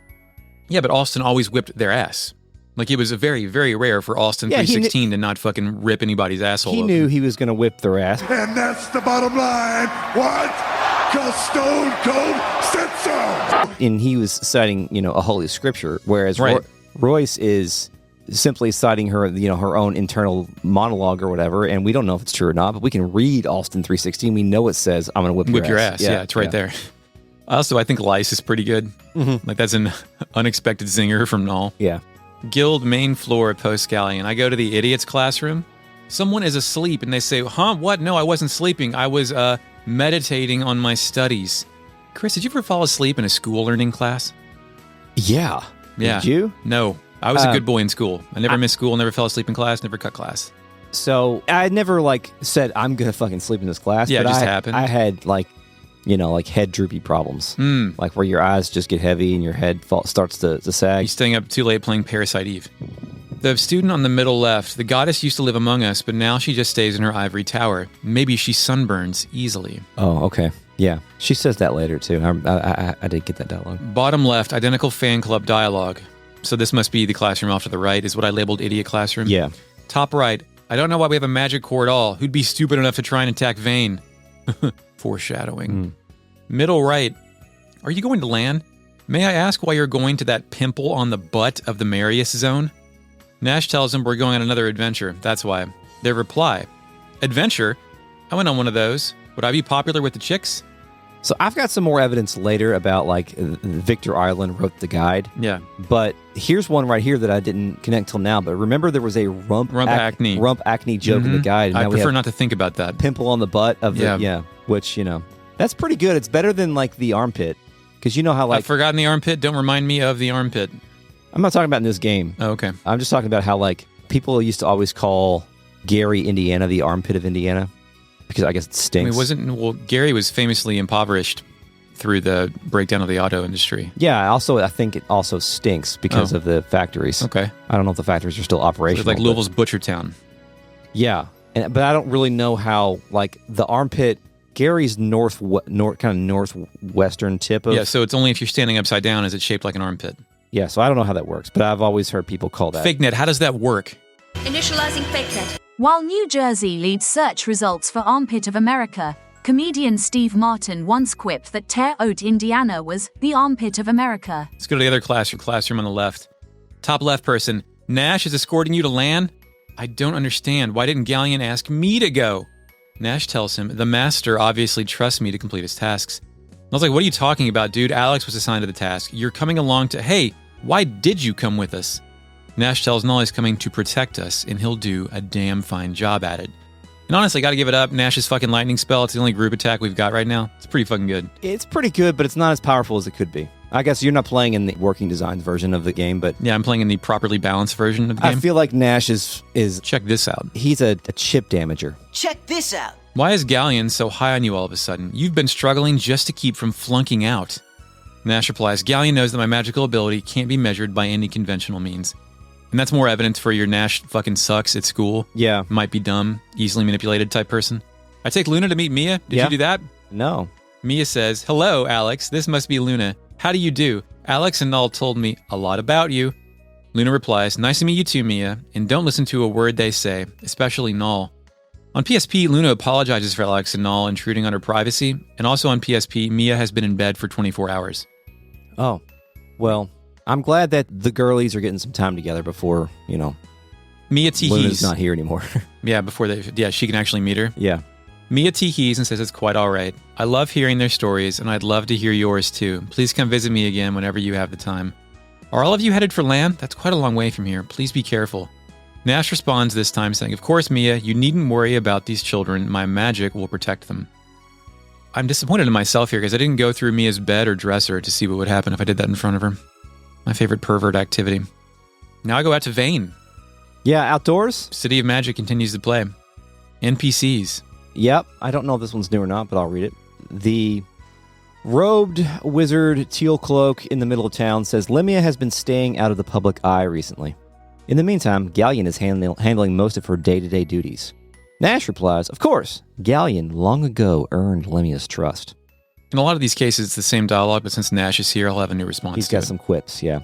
Yeah, but Austin always whipped their ass. Like, it was a very, very rare for Austin 316 to not fucking rip anybody's asshole He open. knew he was going to whip their ass. And that's the bottom line. What? Because Stone Cold said so. And he was citing, a holy scripture, whereas Royce is simply citing her, her own internal monologue or whatever, and we don't know if it's true or not, but we can read Austin 316. We know it says, I'm going to whip your ass. Yeah, it's right there. Also, I think Lice is pretty good. Like, that's an unexpected zinger from Null. Yeah. Guild main floor post Ghaleon. I go to the idiots classroom. Someone is asleep and they say, huh, what? No, I wasn't sleeping. I was meditating on my studies. Chris, did you ever fall asleep in a school learning class? Yeah. Yeah. Did you? No. I was a good boy in school. I never missed school, never fell asleep in class, never cut class. So I never said, I'm going to fucking sleep in this class. Yeah, but it just happened. I had like head droopy problems. Like where your eyes just get heavy and your head starts to sag. He's staying up too late playing Parasite Eve. The student on the middle left, the goddess used to live among us, but now she just stays in her ivory tower. Maybe she sunburns easily. Oh, okay. Yeah. She says that later, too. I did get that dialogue. Bottom left, identical fan club dialogue. So this must be the classroom off to the right, is what I labeled idiot classroom. Yeah. Top right, I don't know why we have a magic core at all. Who'd be stupid enough to try and attack Vane? Foreshadowing. Middle right, are you going to land? May I ask why you're going to that pimple on the butt of the Marius zone? Nash tells him we're going on another adventure. That's why. Their reply, adventure? I went on one of those. Would I be popular with the chicks? So I've got some more evidence later about like Victor Ireland wrote the guide. Yeah. But here's one right here that I didn't connect till now. But remember there was a rump acne joke in the guide. And I now prefer not to think about that. Pimple on the butt of the, which, that's pretty good. It's better than like the armpit. Because you know how like... I've forgotten the armpit. Don't remind me of the armpit. I'm not talking about in this game. Oh, okay. I'm just talking about how like people used to always call Gary, Indiana, the armpit of Indiana. Because I guess it stinks. Gary was famously impoverished through the breakdown of the auto industry. Yeah, I think it also stinks because of the factories. Okay. I don't know if the factories are still operational. So it's like Louisville's Butcher Town. Yeah. But I don't really know how, like, the armpit, Gary's northwestern tip of... Yeah, so it's only if you're standing upside down is it shaped like an armpit. Yeah, so I don't know how that works, but I've always heard people call that. FakeNet, how does that work? Initializing FakeNet. While New Jersey leads search results for Armpit of America, comedian Steve Martin once quipped that Terre Haute, Indiana was the armpit of America. Let's go to the other classroom on the left. Top left person, Nash is escorting you to LAN? I don't understand. Why didn't Ghaleon ask me to go? Nash tells him, the master obviously trusts me to complete his tasks. I was like, what are you talking about, dude? Alex was assigned to the task. You're coming along to, hey, why did you come with us? Nash tells Null he's coming to protect us, and he'll do a damn fine job at it. And honestly, gotta give it up. Nash's fucking lightning spell, it's the only group attack we've got right now. It's pretty fucking good. It's pretty good, but it's not as powerful as it could be. I guess you're not playing in the working designs version of the game, but... Yeah, I'm playing in the properly balanced version of the game. I feel like Nash is... Check this out. He's a chip damager. Check this out. Why is Ghaleon so high on you all of a sudden? You've been struggling just to keep from flunking out. Nash replies, Ghaleon knows that my magical ability can't be measured by any conventional means. And that's more evidence for your Nash fucking sucks at school. Yeah. Might be dumb, easily manipulated type person. I take Luna to meet Mia. Did you do that? No. Mia says, hello, Alex. This must be Luna. How do you do? Alex and Null told me a lot about you. Luna replies, nice to meet you too, Mia. And don't listen to a word they say, especially Null. On PSP, Luna apologizes for Alex and Null intruding on her privacy. And also on PSP, Mia has been in bed for 24 hours. Oh, well... I'm glad that the girlies are getting some time together before, Mia teehees. Luna's not here anymore. Yeah, she can actually meet her. Yeah. Mia teehees and says it's quite all right. I love hearing their stories, and I'd love to hear yours too. Please come visit me again whenever you have the time. Are all of you headed for LAN? That's quite a long way from here. Please be careful. Nash responds this time saying, of course, Mia, you needn't worry about these children. My magic will protect them. I'm disappointed in myself here because I didn't go through Mia's bed or dresser to see what would happen if I did that in front of her. My favorite pervert activity. Now I go out to Vane. Yeah, outdoors. City of Magic continues to play. NPCs. Yep. I don't know if this one's new or not, but I'll read it. The robed wizard teal cloak in the middle of town says Lemia has been staying out of the public eye recently. In the meantime, Ghaleon is handling most of her day-to-day duties. Nash replies, of course, Ghaleon long ago earned Lemia's trust. In a lot of these cases, it's the same dialogue, but since Nash is here, I'll have a new response. He's got some quips, yeah.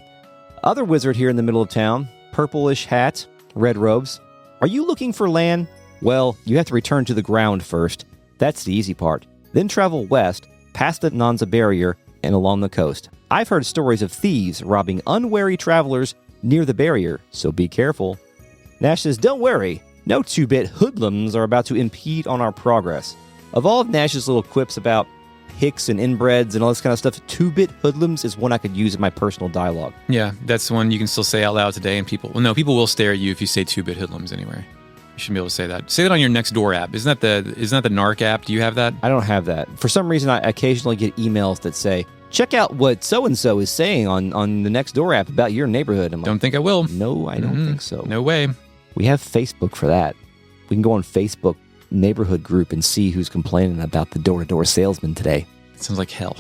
Other wizard here in the middle of town, purplish hat, red robes. Are you looking for LAN? Well, you have to return to the ground first. That's the easy part. Then travel west, past the Nanza barrier, and along the coast. I've heard stories of thieves robbing unwary travelers near the barrier, so be careful. Nash says, don't worry. No 2-bit hoodlums are about to impede on our progress. Of all of Nash's little quips about hicks and inbreds and all this kind of stuff, 2-bit hoodlums is one I could use in my personal dialogue. Yeah, that's one you can still say out loud today, and people will stare at you if you say 2-bit hoodlums anywhere. You shouldn't be able to say that. Say that on your Nextdoor app. Isn't that the NARC app? Do you have that? I don't have that. For some reason, I occasionally get emails that say, check out what so-and-so is saying on the Nextdoor app about your neighborhood. I'm like, don't think I will. No, I don't think so. No way. We have Facebook for that. We can go on Facebook neighborhood group and see who's complaining about the door-to-door salesman today. Sounds like hell.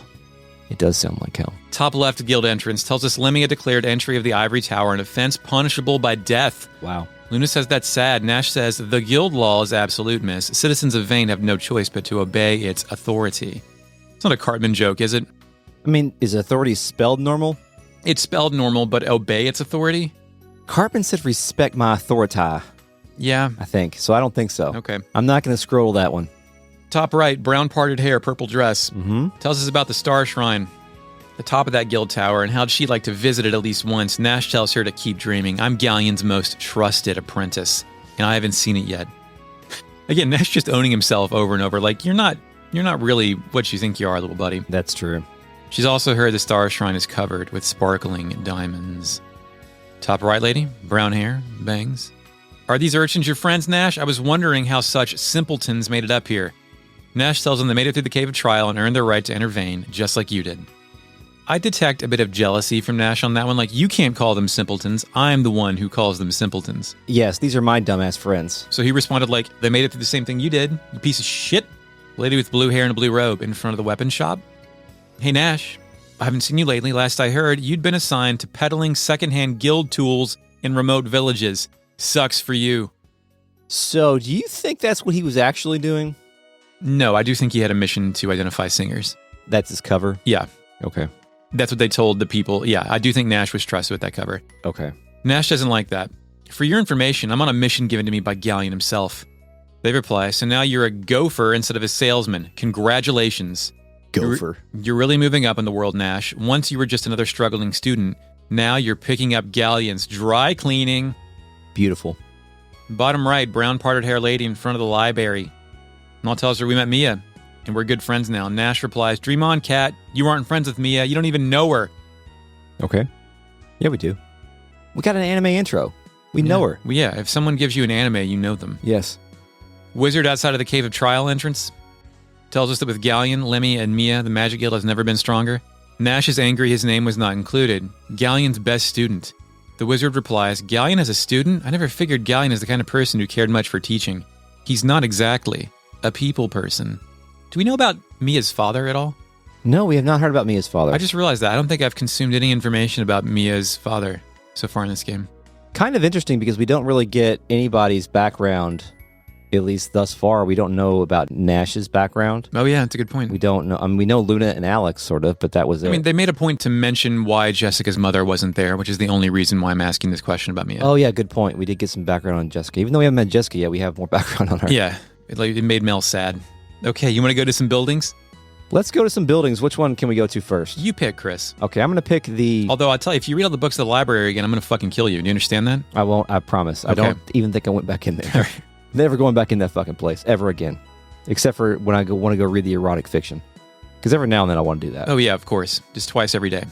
It does sound like hell. Top left guild entrance tells us Lemmy had declared entry of the Ivory Tower an offense punishable by death. Wow. Luna says that's sad. Nash says the guild law is absolute, miss. Citizens of Vane have no choice but to obey its authority. It's not a Cartman joke, is it? I mean, is authority spelled normal? It's spelled normal, but obey its authority? Cartman said respect my authority, Yeah. I think. So I don't think so. Okay. I'm not going to scroll that one. Top right, brown parted hair, purple dress. Tells us about the Star Shrine, the top of that guild tower, and how'd she like to visit it at least once. Nash tells her to keep dreaming. I'm Ghaleon's most trusted apprentice, and I haven't seen it yet. Again, Nash just owning himself over and over. Like, you're not really what you think you are, little buddy. That's true. She's also heard the Star Shrine is covered with sparkling diamonds. Top right lady, brown hair, bangs. Are these urchins your friends, Nash? I was wondering how such simpletons made it up here. Nash tells them they made it through the Cave of Trial and earned their right to enter Vane, just like you did. I detect a bit of jealousy from Nash on that one. Like, you can't call them simpletons. I'm the one who calls them simpletons. Yes, these are my dumbass friends. So he responded like, they made it through the same thing you did, you piece of shit. Lady with blue hair and a blue robe in front of the weapon shop. Hey, Nash, I haven't seen you lately. Last I heard, you'd been assigned to peddling secondhand guild tools in remote villages. Sucks for you. So do you think that's what he was actually doing? No, I do think he had a mission to identify singers. That's his cover? Yeah. Okay. That's what they told the people. Yeah, I do think Nash was trusted with that cover. Okay. Nash doesn't like that. For your information, I'm on a mission given to me by Ghaleon himself. They reply, so now you're a gopher instead of a salesman. Congratulations. Gopher. You're really moving up in the world, Nash. Once you were just another struggling student. Now you're picking up Ghaleon's dry cleaning. Beautiful. Bottom right, brown parted hair lady in front of the library. Nall tells her we met Mia, and we're good friends now. Nash replies, dream on, cat. You aren't friends with Mia. You don't even know her. Okay. Yeah, we do. We got an anime intro. We know her. Well, yeah, if someone gives you an anime, you know them. Yes. Wizard outside of the Cave of Trial entrance tells us that with Ghaleon, Lemmy, and Mia, the Magic Guild has never been stronger. Nash is angry his name was not included. Ghaleon's best student. The wizard replies, Ghaleon as a student? I never figured Ghaleon is the kind of person who cared much for teaching. He's not exactly a people person. Do we know about Mia's father at all? No, we have not heard about Mia's father. I just realized that. I don't think I've consumed any information about Mia's father so far in this game. Kind of interesting because we don't really get anybody's background, at least thus far. We don't know about Nash's background. Oh, yeah, that's a good point. We don't know. I mean, we know Luna and Alex, sort of, but that was it. I mean, they made a point to mention why Jessica's mother wasn't there, which is the only reason why I'm asking this question about Mia. Oh, yeah, good point. We did get some background on Jessica. Even though we haven't met Jessica yet, we have more background on her. Yeah, it made Mel sad. Okay, you want to go to some buildings? Let's go to some buildings. Which one can we go to first? You pick, Chris. Okay, I'm going to pick the... Although, I'll tell you, if you read all the books at the library again, I'm going to fucking kill you. Do you understand that? I won't, I promise. Okay. I don't even think I went back in there. Never going back in that fucking place, ever again. Except for when I want to go read the erotic fiction. Because every now and then I want to do that. Oh, yeah, of course. Just twice every day.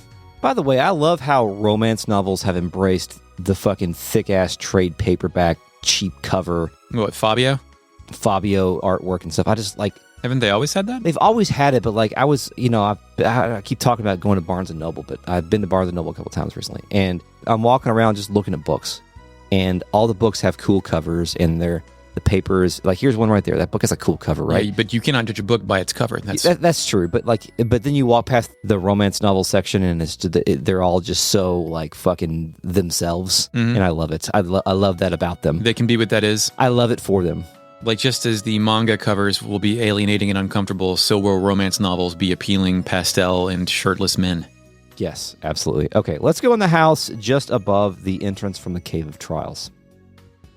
By the way, I love how romance novels have embraced the fucking thick-ass trade paperback, cheap cover, What, Fabio artwork and stuff. I just, like... Haven't they always had that? They've always had it, but, like, I was, you know, I keep talking about going to Barnes & Noble, but I've been to Barnes & Noble a couple times recently. And I'm walking around just looking at books. And all the books have cool covers, and the papers, like, here's one right there. That book has a cool cover, right? Yeah, but you cannot judge a book by its cover. That's true, but then you walk past the romance novel section, and they're all just so like fucking themselves, and I love it. I love that about them. They can be what that is. I love it for them. Like, just as the manga covers will be alienating and uncomfortable, so will romance novels be appealing, pastel, and shirtless men. Yes, absolutely. Okay, let's go in the house just above the entrance from the Cave of Trials.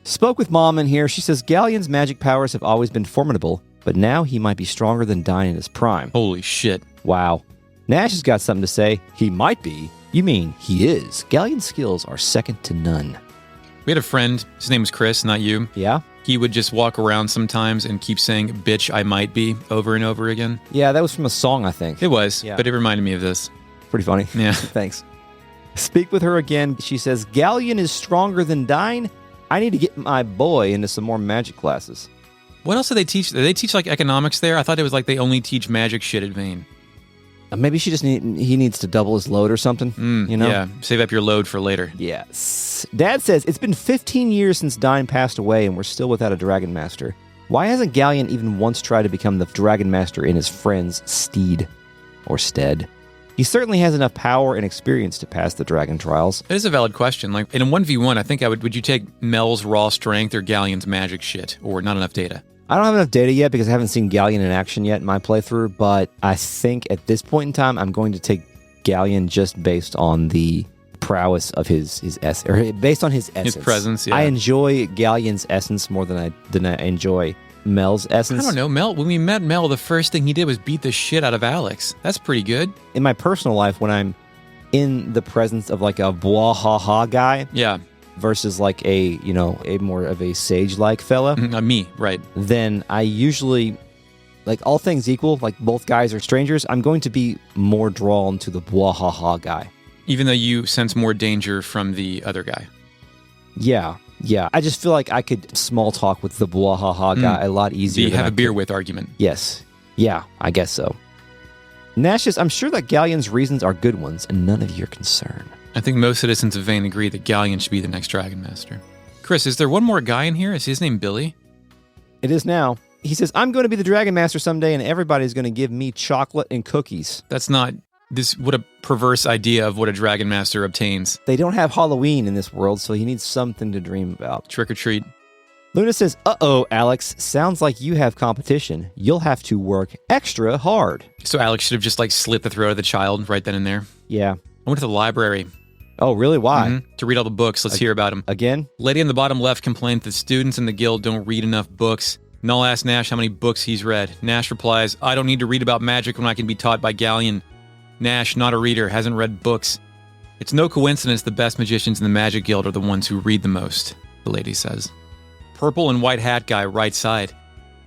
Spoke with Mom in here. She says Ghaleon's magic powers have always been formidable, but now he might be stronger than Dyne in his prime. Holy shit. Wow. Nash has got something to say. He might be. You mean he is. Ghaleon's skills are second to none. We had a friend. His name was Chris, not you. Yeah? He would just walk around sometimes and keep saying, bitch, I might be, over and over again. Yeah, that was from a song, I think. It was, yeah. But it reminded me of this. Pretty funny. Yeah. Thanks. Speak with her again. She says, Ghaleon is stronger than Dyne. I need to get my boy into some more magic classes. What else do they teach? Do they teach, like, economics there? I thought it was like they only teach magic shit at Vane. Maybe he needs to double his load or something, you know? Yeah, save up your load for later. Yes. Dad says, it's been 15 years since Dyne passed away and we're still without a Dragon Master. Why hasn't Ghaleon even once tried to become the Dragon Master in his friend's steed? or stead. He certainly has enough power and experience to pass the dragon trials. It is a valid question. Like, in a 1v1, I think would you take Mel's raw strength or Ghaleon's magic shit, or not enough data? I don't have enough data yet because I haven't seen Ghaleon in action yet in my playthrough, but I think at this point in time, I'm going to take Ghaleon just based on the prowess of his essence, or based on his essence. His presence, yeah. I enjoy Ghaleon's essence more than I enjoy Mel's essence. I don't know, Mel. When we met Mel, the first thing he did was beat the shit out of Alex. That's pretty good. In my personal life, when I'm in the presence of like a blah-ha-ha guy, yeah, versus like a more of a sage-like fella, me, right? Then I usually, like all things equal, like both guys are strangers, I'm going to be more drawn to the blah-ha-ha guy. Even though you sense more danger from the other guy. Yeah. I just feel like I could small talk with the blah-ha-ha guy a lot easier. You have a beer with argument. Yes. Yeah, I guess so. Nash says, I'm sure that Ghaleon's reasons are good ones and none of your concern. I think most citizens of Vane agree that Ghaleon should be the next Dragon Master. Chris, is there one more guy in here? Is his name Billy? It is now. He says, I'm going to be the Dragon Master someday and everybody's going to give me chocolate and cookies. That's not... What a perverse idea of what a Dragon Master obtains. They don't have Halloween in this world, so he needs something to dream about. Trick or treat. Luna says, uh-oh, Alex, sounds like you have competition. You'll have to work extra hard. So Alex should have just slit the throat of the child right then and there. Yeah. I went to the library. Oh, really? Why? To read all the books. Let's hear about them. Again? Lady in the bottom left complained that students in the guild don't read enough books. Null asks Nash how many books he's read. Nash replies, I don't need to read about magic when I can be taught by Ghaleon. Nash, not a reader, hasn't read books. It's no coincidence the best magicians in the Magic Guild are the ones who read the most, the lady says. Purple and white hat guy, right side.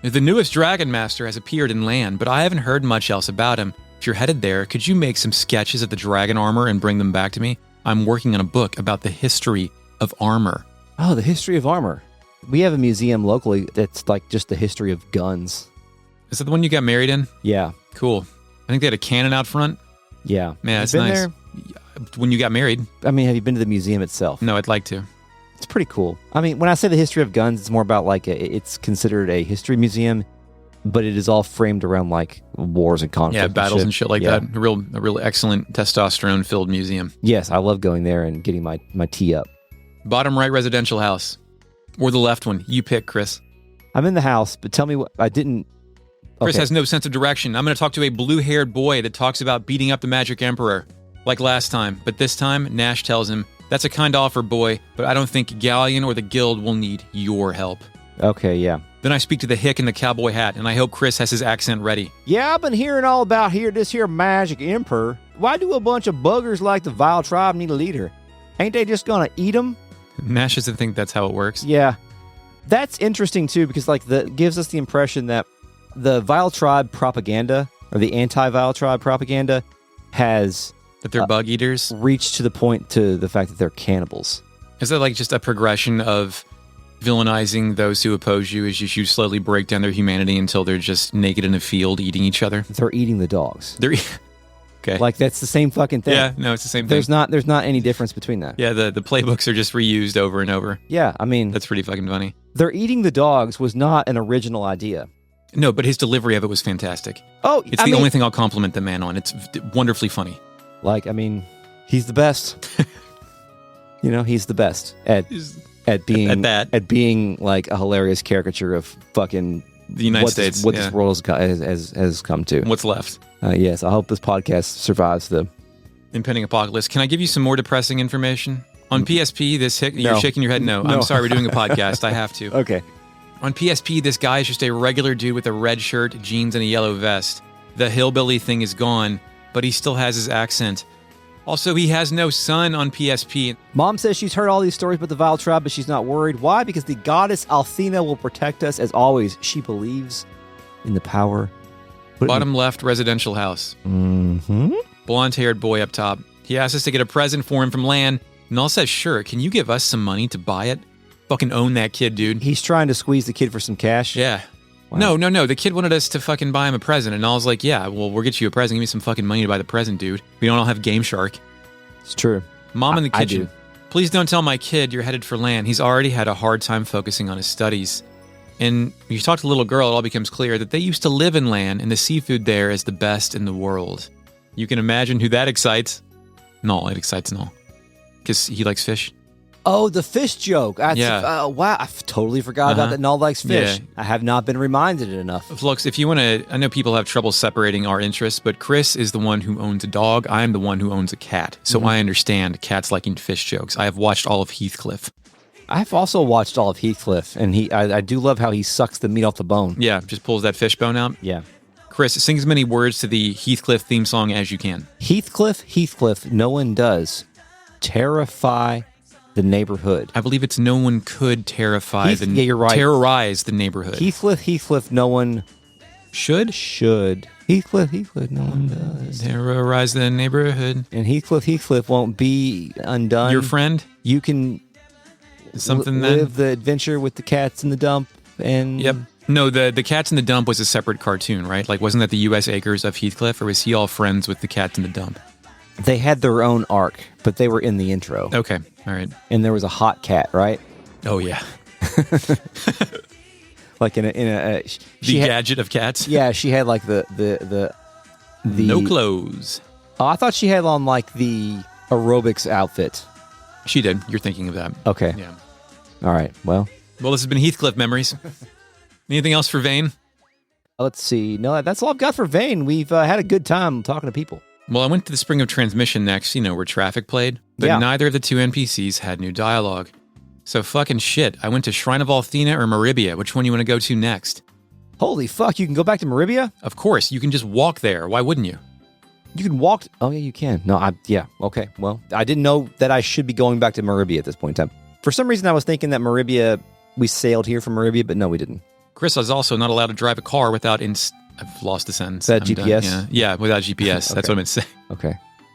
The newest Dragon Master has appeared in land, but I haven't heard much else about him. If you're headed there, could you make some sketches of the dragon armor and bring them back to me? I'm working on a book about the history of armor. Oh, the history of armor. We have a museum locally that's like just the history of guns. Is that the one you got married in? Yeah. Cool. I think they had a cannon out front. Yeah. Man, that's been nice. there? When you got married? I mean, have you been to the museum itself? No, I'd like to. It's pretty cool. I mean, when I say the history of guns, it's more about it's considered a history museum, but it is all framed around like wars and conflict. Yeah, battles and shit like yeah. that. A real excellent testosterone-filled museum. Yes, I love going there and getting my tea up. Bottom right residential house. Or the left one. You pick, Chris. I'm in the house, but tell me what I didn't... Chris has no sense of direction. I'm going to talk to a blue-haired boy that talks about beating up the Magic Emperor, like last time. But this time, Nash tells him, that's a kind offer, boy, but I don't think Ghaleon or the guild will need your help. Okay, yeah. Then I speak to the hick in the cowboy hat, and I hope Chris has his accent ready. Yeah, I've been hearing all about this here Magic Emperor. Why do a bunch of buggers like the Vile Tribe need a leader? Ain't they just going to eat them? Nash doesn't think that's how it works. Yeah. That's interesting, too, because that gives us the impression that the Vile Tribe propaganda, or the anti-Vile Tribe propaganda, has... That they're bug eaters? Reached to the point to the fact that they're cannibals. Is that just a progression of villainizing those who oppose you as you slowly break down their humanity until they're just naked in a field eating each other? They're eating the dogs. Okay. That's the same fucking thing. Yeah, no, it's the same thing. There's not any difference between that. Yeah, the playbooks are just reused over and over. Yeah, I mean... That's pretty fucking funny. They're eating the dogs was not an original idea. No, but his delivery of it was fantastic. Oh, it's the only thing I'll compliment the man on. It's wonderfully funny. He's the best. He's the best at being like a hilarious caricature of fucking the United States. What this world has come to. What's left? Yes, I hope this podcast survives the impending apocalypse. Can I give you some more depressing information? On PSP, you're shaking your head no. I'm sorry, we're doing a podcast. I have to. Okay. On PSP, this guy is just a regular dude with a red shirt, jeans, and a yellow vest. The hillbilly thing is gone, but he still has his accent. Also, he has no son on PSP. Mom says she's heard all these stories about the Vile Tribe, but she's not worried. Why? Because the goddess Althena will protect us as always. She believes in the power. Bottom left residential house. Mm-hmm. Blonde-haired boy up top. He asks us to get a present for him from Lan. Null says, sure, can you give us some money to buy it? Fucking own that kid, dude. He's trying to squeeze the kid for some cash? Yeah. Wow. No. The kid wanted us to fucking buy him a present. And Null's like, yeah, well, we'll get you a present. Give me some fucking money to buy the present, dude. We don't all have Game Shark. It's true. Mom in the kitchen. I do. Please don't tell my kid you're headed for Lan. He's already had a hard time focusing on his studies. And when you talk to the little girl, it all becomes clear that they used to live in Lan, and the seafood there is the best in the world. You can imagine who that excites. No, it excites Null. Because he likes fish. Oh, the fish joke. Yeah. Wow, I totally forgot about that. Null likes fish. Yeah. I have not been reminded enough. Looks, if you want to, I know people have trouble separating our interests, but Chris is the one who owns a dog. I am the one who owns a cat. So I understand cats liking fish jokes. I have watched all of Heathcliff. I've also watched all of Heathcliff, and I do love how he sucks the meat off the bone. Yeah, just pulls that fish bone out. Yeah. Chris, sing as many words to the Heathcliff theme song as you can. Heathcliff, no one does. Terrify the neighborhood. I believe it's no one could terrify yeah, you're right. terrorize the neighborhood. Heathcliff, no one should. Heathcliff, no one does. Terrorize the neighborhood. And Heathcliff won't be undone. Your friend? You can something live the adventure with the cats in the dump. And yep. No, the Cats in the Dump was a separate cartoon, right? Like, wasn't that the U.S. Acres of Heathcliff, or was he all friends with the Cats in the Dump? They had their own arc, but they were in the intro. Okay, all right. And there was a hot cat, right? Oh yeah. Like in a gadget of cats. Yeah, she had like the no clothes. Oh, I thought she had on like the aerobics outfit. She did. You're thinking of that. Okay. Yeah. All right. Well, this has been Heathcliff Memories. Anything else for Vane? Let's see. No, that's all I've got for Vane. We've had a good time talking to people. Well, I went to the Spring of Transmission next, where traffic played, but neither of the two NPCs had new dialogue. So fucking shit. I went to Shrine of Althena or Maribia. Which one you want to go to next? Holy fuck, you can go back to Maribia? Of course, you can just walk there. Why wouldn't you? You can walk... Oh, yeah, you can. No, yeah, okay. Well, I didn't know that I should be going back to Maribia at this point in time. For some reason, I was thinking that Maribia... We sailed here from Maribia, but no, we didn't. Chris was also not allowed to drive a car without... I've lost the sentence. Is that GPS? Yeah, without GPS. Okay. That's what I meant to say. Okay.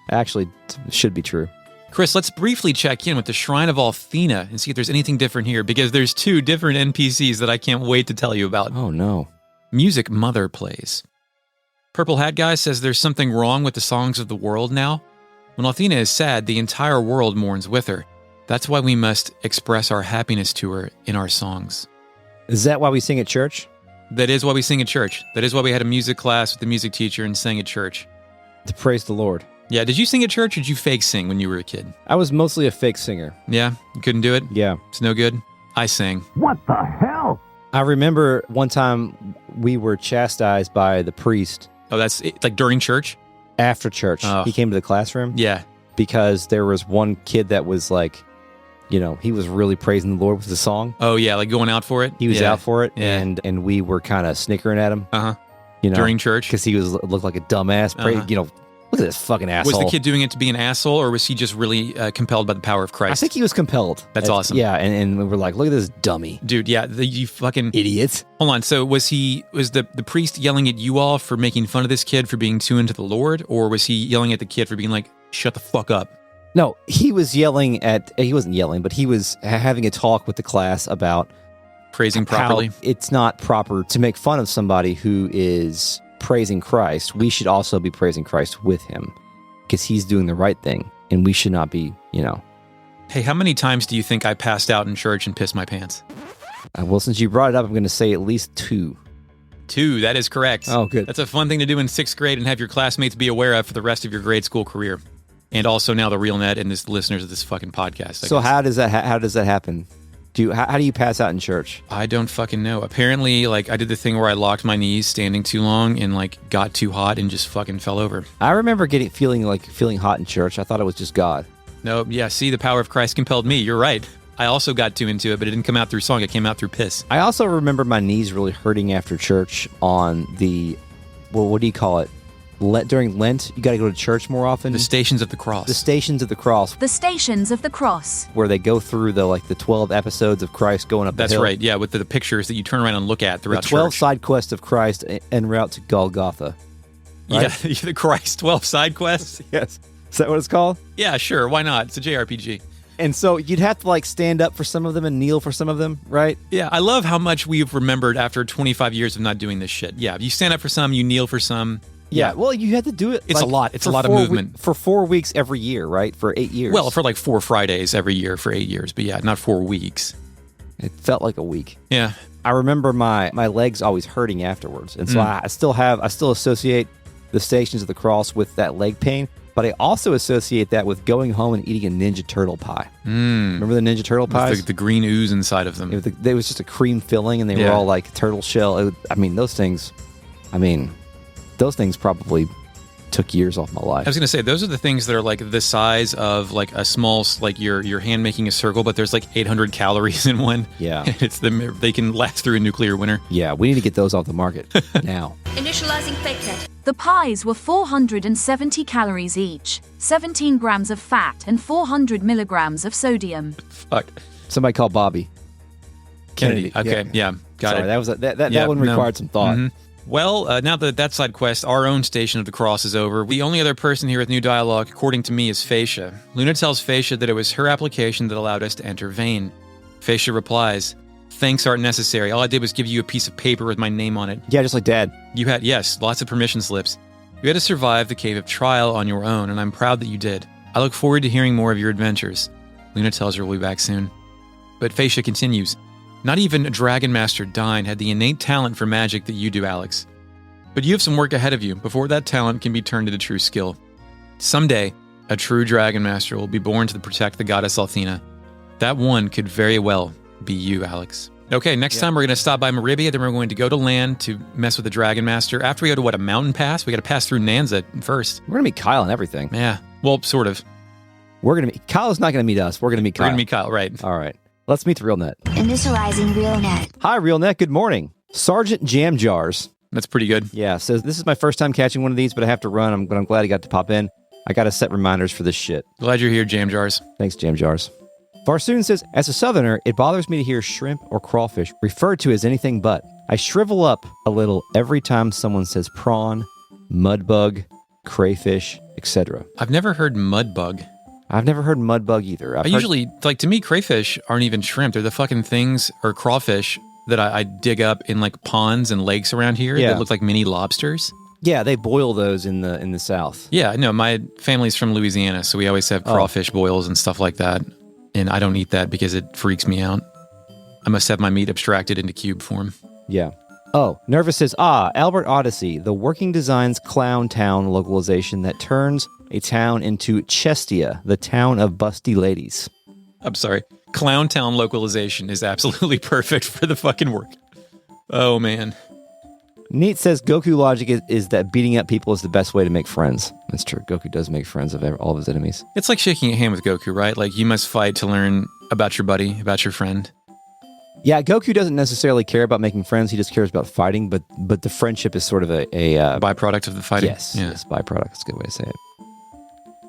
Actually, it should be true. Chris, let's briefly check in with the Shrine of Althena and see if there's anything different here, because there's two different NPCs that I can't wait to tell you about. Oh, no. Music Mother plays. Purple Hat Guy says there's something wrong with the songs of the world now. When Althena is sad, the entire world mourns with her. That's why we must express our happiness to her in our songs. Is that why we sing at church? That is why we sing at church. That is why we had a music class with the music teacher and sang at church. To praise the Lord. Yeah, did you sing at church or did you fake sing when you were a kid? I was mostly a fake singer. Yeah? You couldn't do it? Yeah. It's no good? I sang. What the hell? I remember one time we were chastised by the priest. Oh, that's like during church? After church. Oh. He came to the classroom. Yeah. Because there was one kid that was like, he was really praising the Lord with the song. Oh, yeah, like going out for it? He was out for it, yeah. and we were kind of snickering at him. Uh-huh. During church? Because he looked like a dumbass. Uh-huh. Look at this fucking asshole. Was the kid doing it to be an asshole, or was he just really compelled by the power of Christ? I think he was compelled. That's awesome. Yeah, and we were like, look at this dummy. Dude, yeah, you fucking... Idiots. Hold on, so was the priest yelling at you all for making fun of this kid for being too into the Lord, or was he yelling at the kid for being like, shut the fuck up? No, he was yelling he wasn't yelling, but he was having a talk with the class about... Praising properly? How it's not proper to make fun of somebody who is praising Christ. We should also be praising Christ with him. Because he's doing the right thing, and we should not be, Hey, how many times do you think I passed out in church and pissed my pants? Well, since you brought it up, I'm going to say at least 2. 2, that is correct. Oh, good. That's a fun thing to do in 6th grade and have your classmates be aware of for the rest of your grade school career. And also now the real net and the listeners of this fucking podcast. So how does that happen? How do you pass out in church? I don't fucking know. Apparently, I did the thing where I locked my knees standing too long and got too hot and just fucking fell over. I remember feeling hot in church. I thought it was just God. No, yeah, see, the power of Christ compelled me. You're right. I also got too into it, but it didn't come out through song. It came out through piss. I also remember my knees really hurting after church on the, what do you call it? During Lent, you got to go to church more often. The Stations of the Cross. The Stations of the Cross. The Stations of the Cross. Where they go through the 12 episodes of Christ going up the hill. That's right, yeah, with the pictures that you turn around and look at throughout church. The 12 church. side quests of Christ en route to Golgotha. Right? Yeah, the Christ 12 side quests. Yes. Is that what it's called? Yeah, sure, why not? It's a JRPG. And so you'd have to stand up for some of them and kneel for some of them, right? Yeah, I love how much we've remembered after 25 years of not doing this shit. Yeah, you stand up for some, you kneel for some. Yeah, well, you had to do it. It's a lot. It's a lot of movement. For 4 weeks every year, right? For 8 years. Well, for 4 Fridays every year for 8 years. But yeah, not 4 weeks. It felt like a week. Yeah. I remember my legs always hurting afterwards. And so I still associate the Stations of the Cross with that leg pain, but I also associate that with going home and eating a Ninja Turtle pie. Remember the Ninja Turtle pies? With the green ooze inside of them. It was just a cream filling, and they were all like turtle shell. Those things probably took years off my life. I was going to say, those are the things that are like the size of like a small, like your hand making a circle, but there's like 800 calories in one. Yeah. They can last through a nuclear winter. Yeah, we need to get those off the market now. Initializing fakelet. The pies were 470 calories each, 17 grams of fat, and 400 milligrams of sodium. Fuck. Somebody call Bobby. Kennedy. Okay, yeah, got Sorry, it. That one required some thought. Mm-hmm. Well, now that side quest, our own Station of the Cross is over. The only other person here with new dialogue, according to me, is Fascia. Luna tells Fascia that it was her application that allowed us to enter Vane. Fascia replies, "Thanks aren't necessary. All I did was give you a piece of paper with my name on it." Yeah, just like Dad. You had, yes, lots of permission slips. You had to survive the Cave of Trial on your own, and I'm proud that you did. I look forward to hearing more of your adventures. Luna tells her we'll be back soon. But Fascia continues, "Not even Dragon Master Dyne had the innate talent for magic that you do, Alex. But you have some work ahead of you before that talent can be turned into true skill. Someday, a true Dragon Master will be born to protect the goddess Althena. That one could very well be you, Alex." Okay, next time we're going to stop by Maribia, then we're going to go to land to mess with the Dragon Master. After we go to, a mountain pass? We got to pass through Nanza first. We're going to meet Kyle and everything. Yeah, well, sort of. Kyle's not going to meet us. We're going to meet Kyle. We're going to meet Kyle, right. All right. Let's meet the Real Net. Initializing real net. Hi, Real Net. Good morning. Sergeant Jam Jars. That's pretty good. Yeah, says, "This is my first time catching one of these, but I have to run. But I'm glad he got to pop in. I got to set reminders for this shit." Glad you're here, Jam Jars. Thanks, Jam Jars. Farsoon says, "As a Southerner, it bothers me to hear shrimp or crawfish referred to as anything but. I shrivel up a little every time someone says prawn, mudbug, crayfish, etc." I've never heard mudbug. I've never heard mudbug either. Usually, like, to me, crayfish aren't even shrimp. They're the fucking things, or crawfish, that I dig up in like ponds and lakes around here that look like mini lobsters. Yeah, they boil those in the South. Yeah, no, my family's from Louisiana, so we always have crawfish boils and stuff like that. And I don't eat that because it freaks me out. I must have my meat abstracted into cube form. Yeah. Oh, Nervous says, Albert Odyssey, the Working Designs Clown Town localization that turns a town into Chestia, the town of busty ladies. I'm sorry. Clown Town localization is absolutely perfect for the fucking work. Oh, man. Neat says Goku logic is that beating up people is the best way to make friends. That's true. Goku does make friends of all of his enemies. It's like shaking a hand with Goku, right? Like, you must fight to learn about your buddy, about your friend. Yeah, Goku doesn't necessarily care about making friends. He just cares about fighting, but the friendship is sort of a byproduct of the fighting. Yes, byproduct. That's a good way to say it.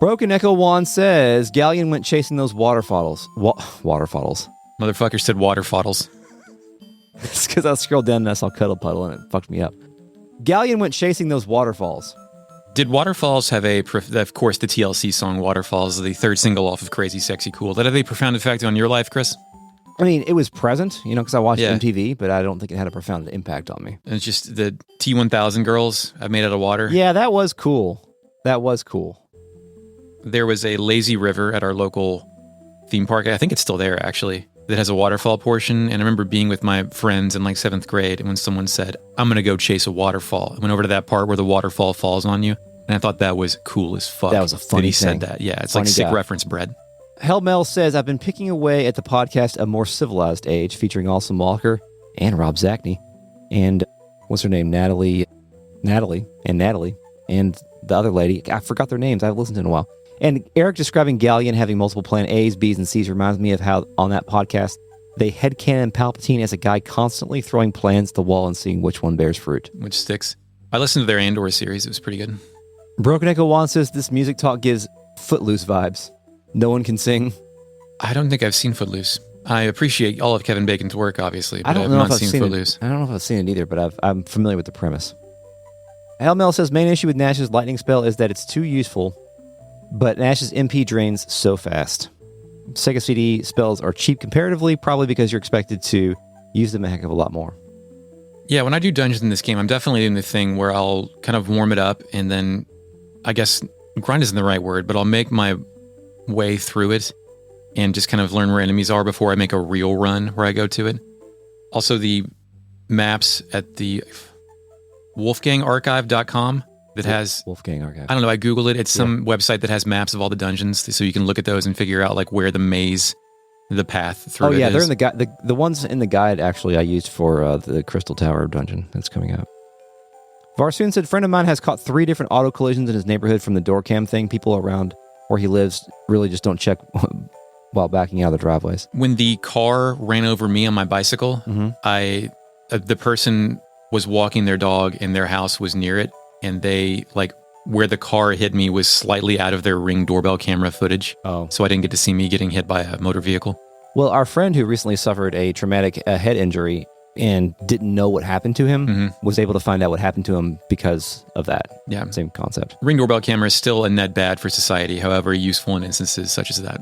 Broken Echo Wan says Ghaleon went chasing those waterfalls. Waterfalls. Motherfucker said waterfalls. It's because I scrolled down and I saw Cuddle Puddle and it fucked me up. Ghaleon went chasing those waterfalls. Did Waterfalls have of course, the TLC song Waterfalls, the third single off of Crazy Sexy Cool. Did it have a profound effect on your life, Chris? I mean, it was present, because I watched MTV, but I don't think it had a profound impact on me. And it's just the T-1000 girls I've made out of water. Yeah, that was cool. There was a lazy river at our local theme park. I think it's still there, actually, that has a waterfall portion. And I remember being with my friends in like 7th grade, and when someone said, "I'm going to go chase a waterfall," I went over to that part where the waterfall falls on you. And I thought that was cool as fuck. That was a funny thing. thing. Said that. Yeah, it's Funny like sick guy. reference bread. Hellmel says, "I've been picking away at the podcast A More Civilized Age, featuring Awesome Walker and Rob Zachney. And what's her name? Natalie, and the other lady. I forgot their names. I haven't listened to it in a while. And Eric describing Ghaleon having multiple plan A's, B's, and C's reminds me of how on that podcast they headcanon Palpatine as a guy constantly throwing plans at the wall and seeing which one bears fruit." Which sticks. I listened to their Andor series. It was pretty good. Broken Echo Wan says, "This music talk gives Footloose vibes. No one can sing." I don't think I've seen Footloose. I appreciate all of Kevin Bacon's work, obviously, but I don't I've know not if I've seen seen Footloose. I don't know if I've seen it either, but I'm familiar with the premise. Hellmel says, "Main issue with Nash's lightning spell is that it's too useful, but Nash's MP drains so fast. Sega CD spells are cheap comparatively, probably because you're expected to use them a heck of a lot more." Yeah, when I do dungeons in this game, I'm definitely doing the thing where I'll kind of warm it up and then, I guess, grind isn't the right word, but I'll make my way through it and just kind of learn where enemies are before I make a real run where I go to it. Also, the maps at the wolfgangarchive.com that has Wolfgang Archive. I don't know. I Googled it. It's some website that has maps of all the dungeons, so you can look at those and figure out like where the maze, the path through. Oh yeah, it they're is. in the guide. The ones in the guide actually I used for the Crystal Tower dungeon that's coming up. Varsoon said, friend of mine has caught 3 different auto collisions in his neighborhood from the door cam thing. People around where he lives really just don't check while backing out of the driveways. When the car ran over me on my bicycle, the person was walking their dog and their house was near it, and they where the car hit me was slightly out of their Ring doorbell camera footage. Oh. So I didn't get to see me getting hit by a motor vehicle. Well, our friend who recently suffered a traumatic head injury and didn't know what happened to him was able to find out what happened to him because of that. Yeah. Same concept. Ring doorbell camera is still a net bad for society, however useful in instances such as that.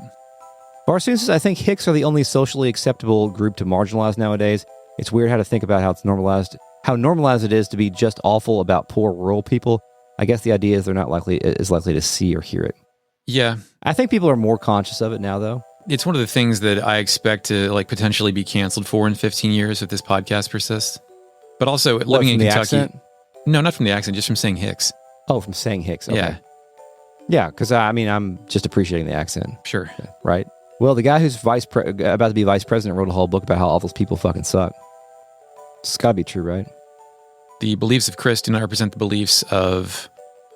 Varsoon says, I think Hicks are the only socially acceptable group to marginalize nowadays. It's weird how to think about how normalized it is to be just awful about poor rural people. I guess the idea is they're not likely to see or hear it. Yeah. I think people are more conscious of it now, though. It's one of the things that I expect to potentially be canceled for in 15 years if this podcast persists. But also living in Kentucky. Accent? No, not from the accent, just from saying Hicks. Oh, from saying Hicks. Okay. Yeah. Yeah, because I'm just appreciating the accent. Sure. Right? Well, the guy who's about to be vice president wrote a whole book about how all those people fucking suck. It's got to be true, right? The beliefs of Chris do not represent the beliefs of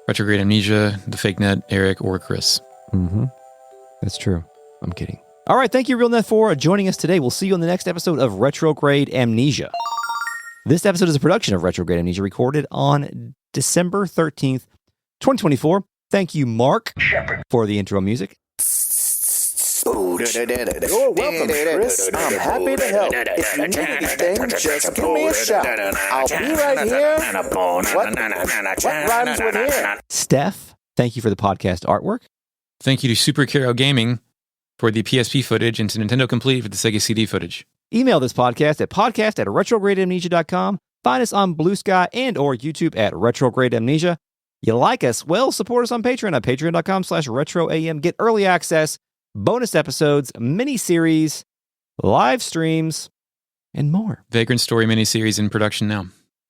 Retrograde Amnesia, the Fake Net, Eric, or Chris. Mm-hmm. That's true. I'm kidding. All right, thank you, RealNet, for joining us today. We'll see you on the next episode of Retrograde Amnesia. This episode is a production of Retrograde Amnesia, recorded on December 13th, 2024. Thank you, Mark, for the intro music. You're welcome, Chris. I'm happy to help. If you need anything, just give me a shout. I'll be right here. What rhymes with here? Steph, thank you for the podcast artwork. Thank you to Super Caro Gaming for the PSP footage and to Nintendo Complete for the Sega CD footage. Email this podcast at podcast@retrogradeamnesia.com. Find us on Bluesky and or YouTube at Retrograde Amnesia. You like us? Well, support us on Patreon at patreon.com/retroam. Get early access, bonus episodes, mini-series, live streams, and more. Vagrant Story miniseries in production now.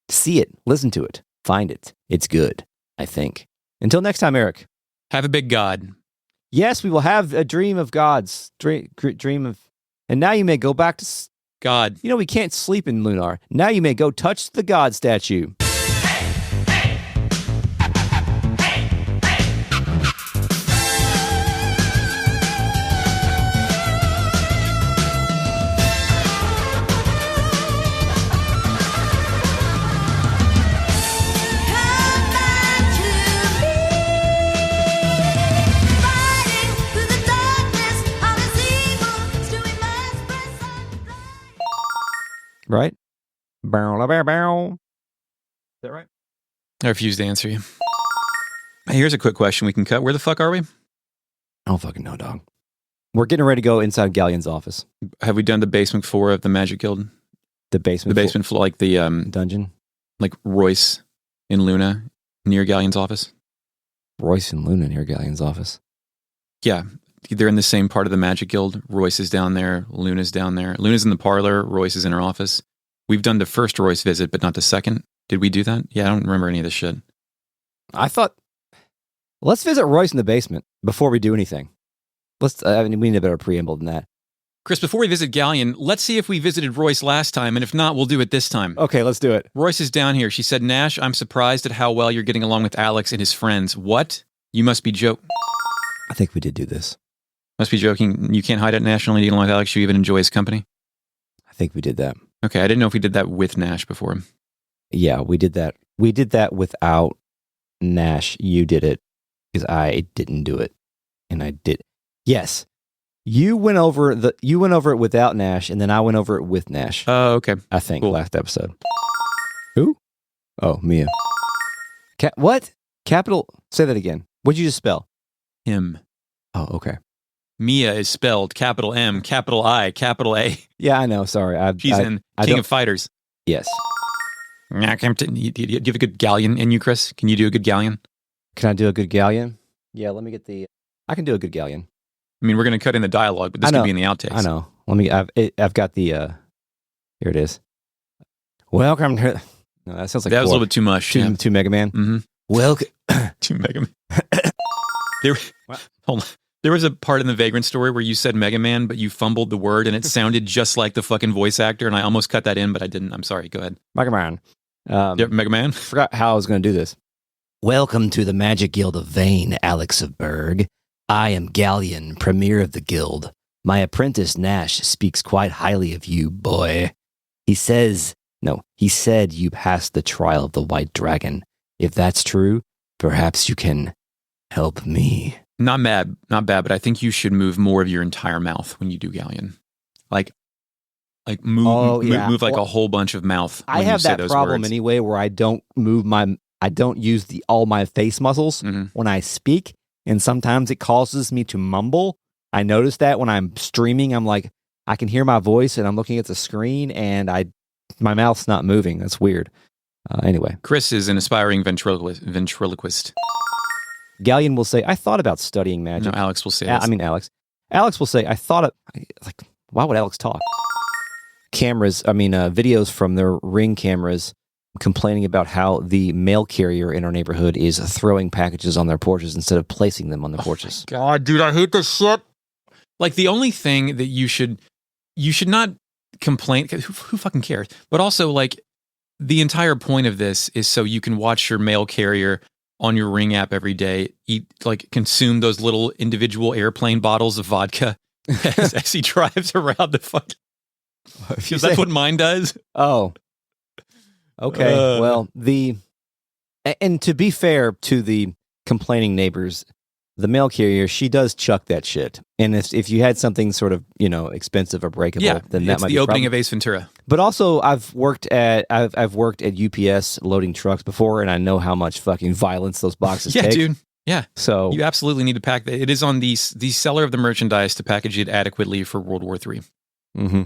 See it, listen to it, find it. It's good, I think. Until next time, Eric. Have a big god. Yes, we will have a dream of gods. Dream of... And now you may go back to... God. You know, we can't sleep in Lunar. Now you may go touch the god statue. Right? Bow, bow, bow. Is that right? I refuse to answer you. Here's a quick question we can cut. Where the fuck are we? I don't fucking know, dog. We're getting ready to go inside Ghaleon's office. Have we done the basement floor of the Magic Guild? The basement floor, like the dungeon? Like Royce in Luna near Ghaleon's office? Royce and Luna near Ghaleon's office? Yeah. They're in the same part of the Magic Guild. Royce is down there. Luna's down there. Luna's in the parlor. Royce is in her office. We've done the first Royce visit, but not the second. Did we do that? Yeah, I don't remember any of this shit. I thought, let's visit Royce in the basement before we do anything. We need a better preamble than that. Chris, before we visit Ghaleon, let's see if we visited Royce last time, and if not, we'll do it this time. Okay, let's do it. Royce is down here. She said, Nash, I'm surprised at how well you're getting along with Alex and his friends. What? You must be joking. I think we did do this. Must be joking. You can't hide it, Nash. Only dealing with Alex. You even enjoy his company. I think we did that. Okay, I didn't know if we did that with Nash before. Yeah, we did that. We did that without Nash. You did it because I didn't do it, and I did. Yes, you went over it without Nash, and then I went over it with Nash. Oh, okay. I think Cool. Last episode. Who? Oh, Mia. What? Capital? Say that again. What'd you just spell? Him. Oh, okay. Mia is spelled capital M, capital I, capital A. Yeah, I know. Sorry. She's in King of Fighters. Yes. Do you have a good Ghaleon in you, Chris? Can you do a good Ghaleon? Can I do a good Ghaleon? Yeah, let me get the... I can do a good Ghaleon. I mean, we're going to cut in the dialogue, but this could be in the outtakes. I know. I've got the... Here it is. Welcome to... No, that sounds like that was a little bit too much. Too Mega Man. Mm-hmm. Welcome. To Mega Man. Hold on. There was a part in the Vagrant story where you said Mega Man, but you fumbled the word and it sounded just like the fucking voice actor, and I almost cut that in, but I didn't. I'm sorry. Go ahead. Mega Man. Mega Man? Forgot how I was going to do this. Welcome to the Magic Guild of Vane, Alex of Berg. I am Ghaleon, premier of the guild. My apprentice Nash speaks quite highly of you, boy. He said you passed the trial of the White Dragon. If that's true, perhaps you can help me. Not bad, but I think you should move more of your entire mouth when you do Ghaleon. Like move like a whole bunch of mouth. I have that problem anyway, where I don't use all my face muscles when I speak, and sometimes it causes me to mumble. I notice that when I'm streaming, I'm like, I can hear my voice, and I'm looking at the screen, and my mouth's not moving. That's weird. Anyway, Chris is an aspiring ventriloquist. Ghaleon will say, I thought about studying magic. No, Alex will say Alex. Alex will say, I thought why would Alex talk? Videos from their Ring cameras complaining about how the mail carrier in our neighborhood is throwing packages on their porches instead of placing them on the porches. God, dude, I hate this shit. Like, the only thing that you should not complain, 'cause who fucking cares? But also, like, the entire point of this is so you can watch your mail carrier on your Ring app every day, consume those little individual airplane bottles of vodka as he drives around the fuck. Because that's what mine does. Oh. Okay. Well, and to be fair to the complaining neighbors, the mail carrier, she does chuck that shit. And if you had something sort of, expensive or breakable, then that might be the opening of Ace Ventura. But also, I've worked at UPS loading trucks before, and I know how much fucking violence those boxes take. Yeah, dude. Yeah. So you absolutely need to pack that. It is on the seller of the merchandise to package it adequately for World War III. Mm-hmm.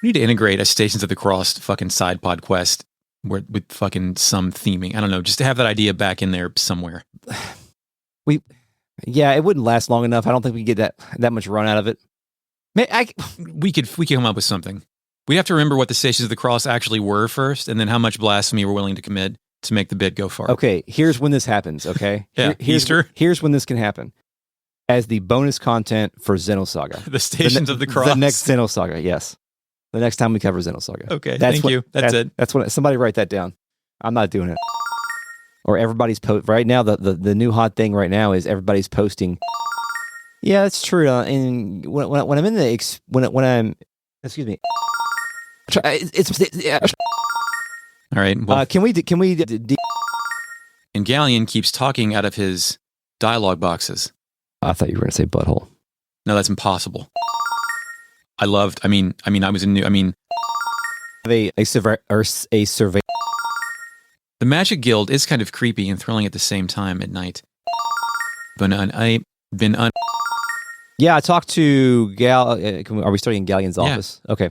We need to integrate a Stations of the Cross fucking side pod quest with fucking some theming. I don't know, just to have that idea back in there somewhere. Yeah, it wouldn't last long enough. I don't think we could get that much run out of it. We could come up with something. We'd have to remember what the Stations of the Cross actually were first, and then how much blasphemy we're willing to commit to make the bid go far. Okay, here's when this happens, okay? Easter? Here's when this can happen. As the bonus content for Xenosaga. The Stations of the Cross. The next Xenosaga, yes. The next time we cover Xenosaga. Okay, thank you. That's it. That's what somebody write that down. I'm not doing it. Or everybody's right now. The new hot thing right now is everybody's posting. Yeah, that's true. And when I'm in the when I'm excuse me. All right. Well, can we? And Ghaleon keeps talking out of his dialogue boxes. I thought you were going to say butthole. No, that's impossible. I was a survey. The Magic Guild is kind of creepy and thrilling at the same time at night. Yeah, I talked to Gal. Are we starting in Ghaleon's office? Okay.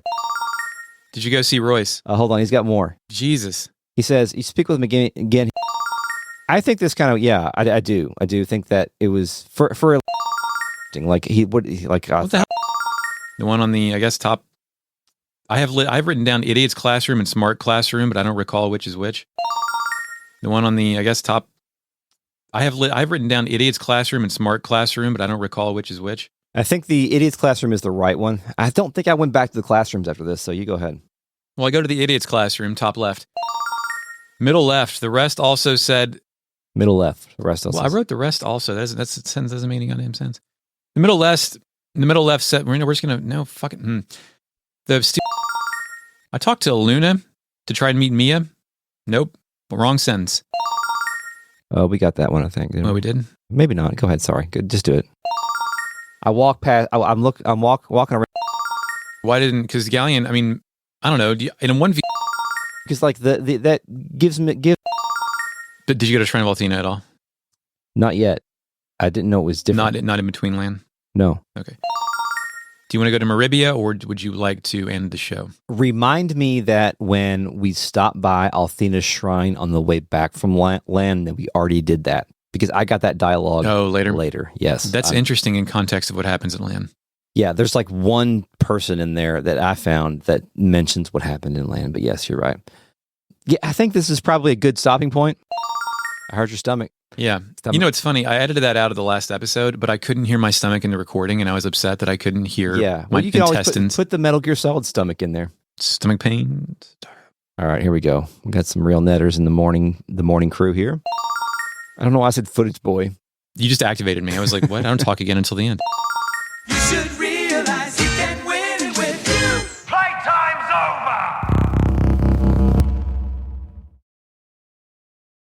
Did you go see Royce? Hold on, he's got more. Jesus. He says, you speak with him again. I think this kind of, yeah, I do. I do think that it was for like he would like. What the hell? The one on the, I guess, top. I've written down Idiot's Classroom and Smart Classroom, but I don't recall which is which. The one on the, I guess, top. I've written down Idiot's Classroom and Smart Classroom, but I don't recall which is which. I think the Idiot's Classroom is the right one. I don't think I went back to the classrooms after this, so you go ahead. Well, I go to the Idiot's Classroom, top left. Middle left. The rest also said. Middle left. The rest also. Well, I wrote the rest also. That sentence doesn't make any goddamn sense. The middle left said, we're just going to, no, fuck it. I talked to Lunar to try and meet Mia. Nope. Wrong sentence. Oh, we got that one, I think. Oh, we did? Maybe not. Go ahead. Sorry. Good. Just do it. I walk past. I'm walking around. Why didn't? Because Ghaleon. I mean, I don't know. In one. Because like that gives me. Did you go to Shrine of Althena at all? Not yet. I didn't know it was different. Not in between land. No. Okay. Do you want to go to Maribia, or would you like to end the show? Remind me that when we stopped by Althena's shrine on the way back from land, that we already did that. Because I got that dialogue later. Yes. That's interesting in context of what happens in land. Yeah, there's like one person in there that I found that mentions what happened in land. But yes, you're right. Yeah, I think this is probably a good stopping point. I heard your stomach. Yeah. Stomach. You know, it's funny. I edited that out of the last episode, but I couldn't hear my stomach in the recording, and I was upset that I couldn't hear my you can intestines. always put the Metal Gear Solid stomach in there. Stomach pain. All right, here we go. We got some real netters in the morning crew here. I don't know why I said footage boy. You just activated me. I was like, what? I don't talk again until the end. You should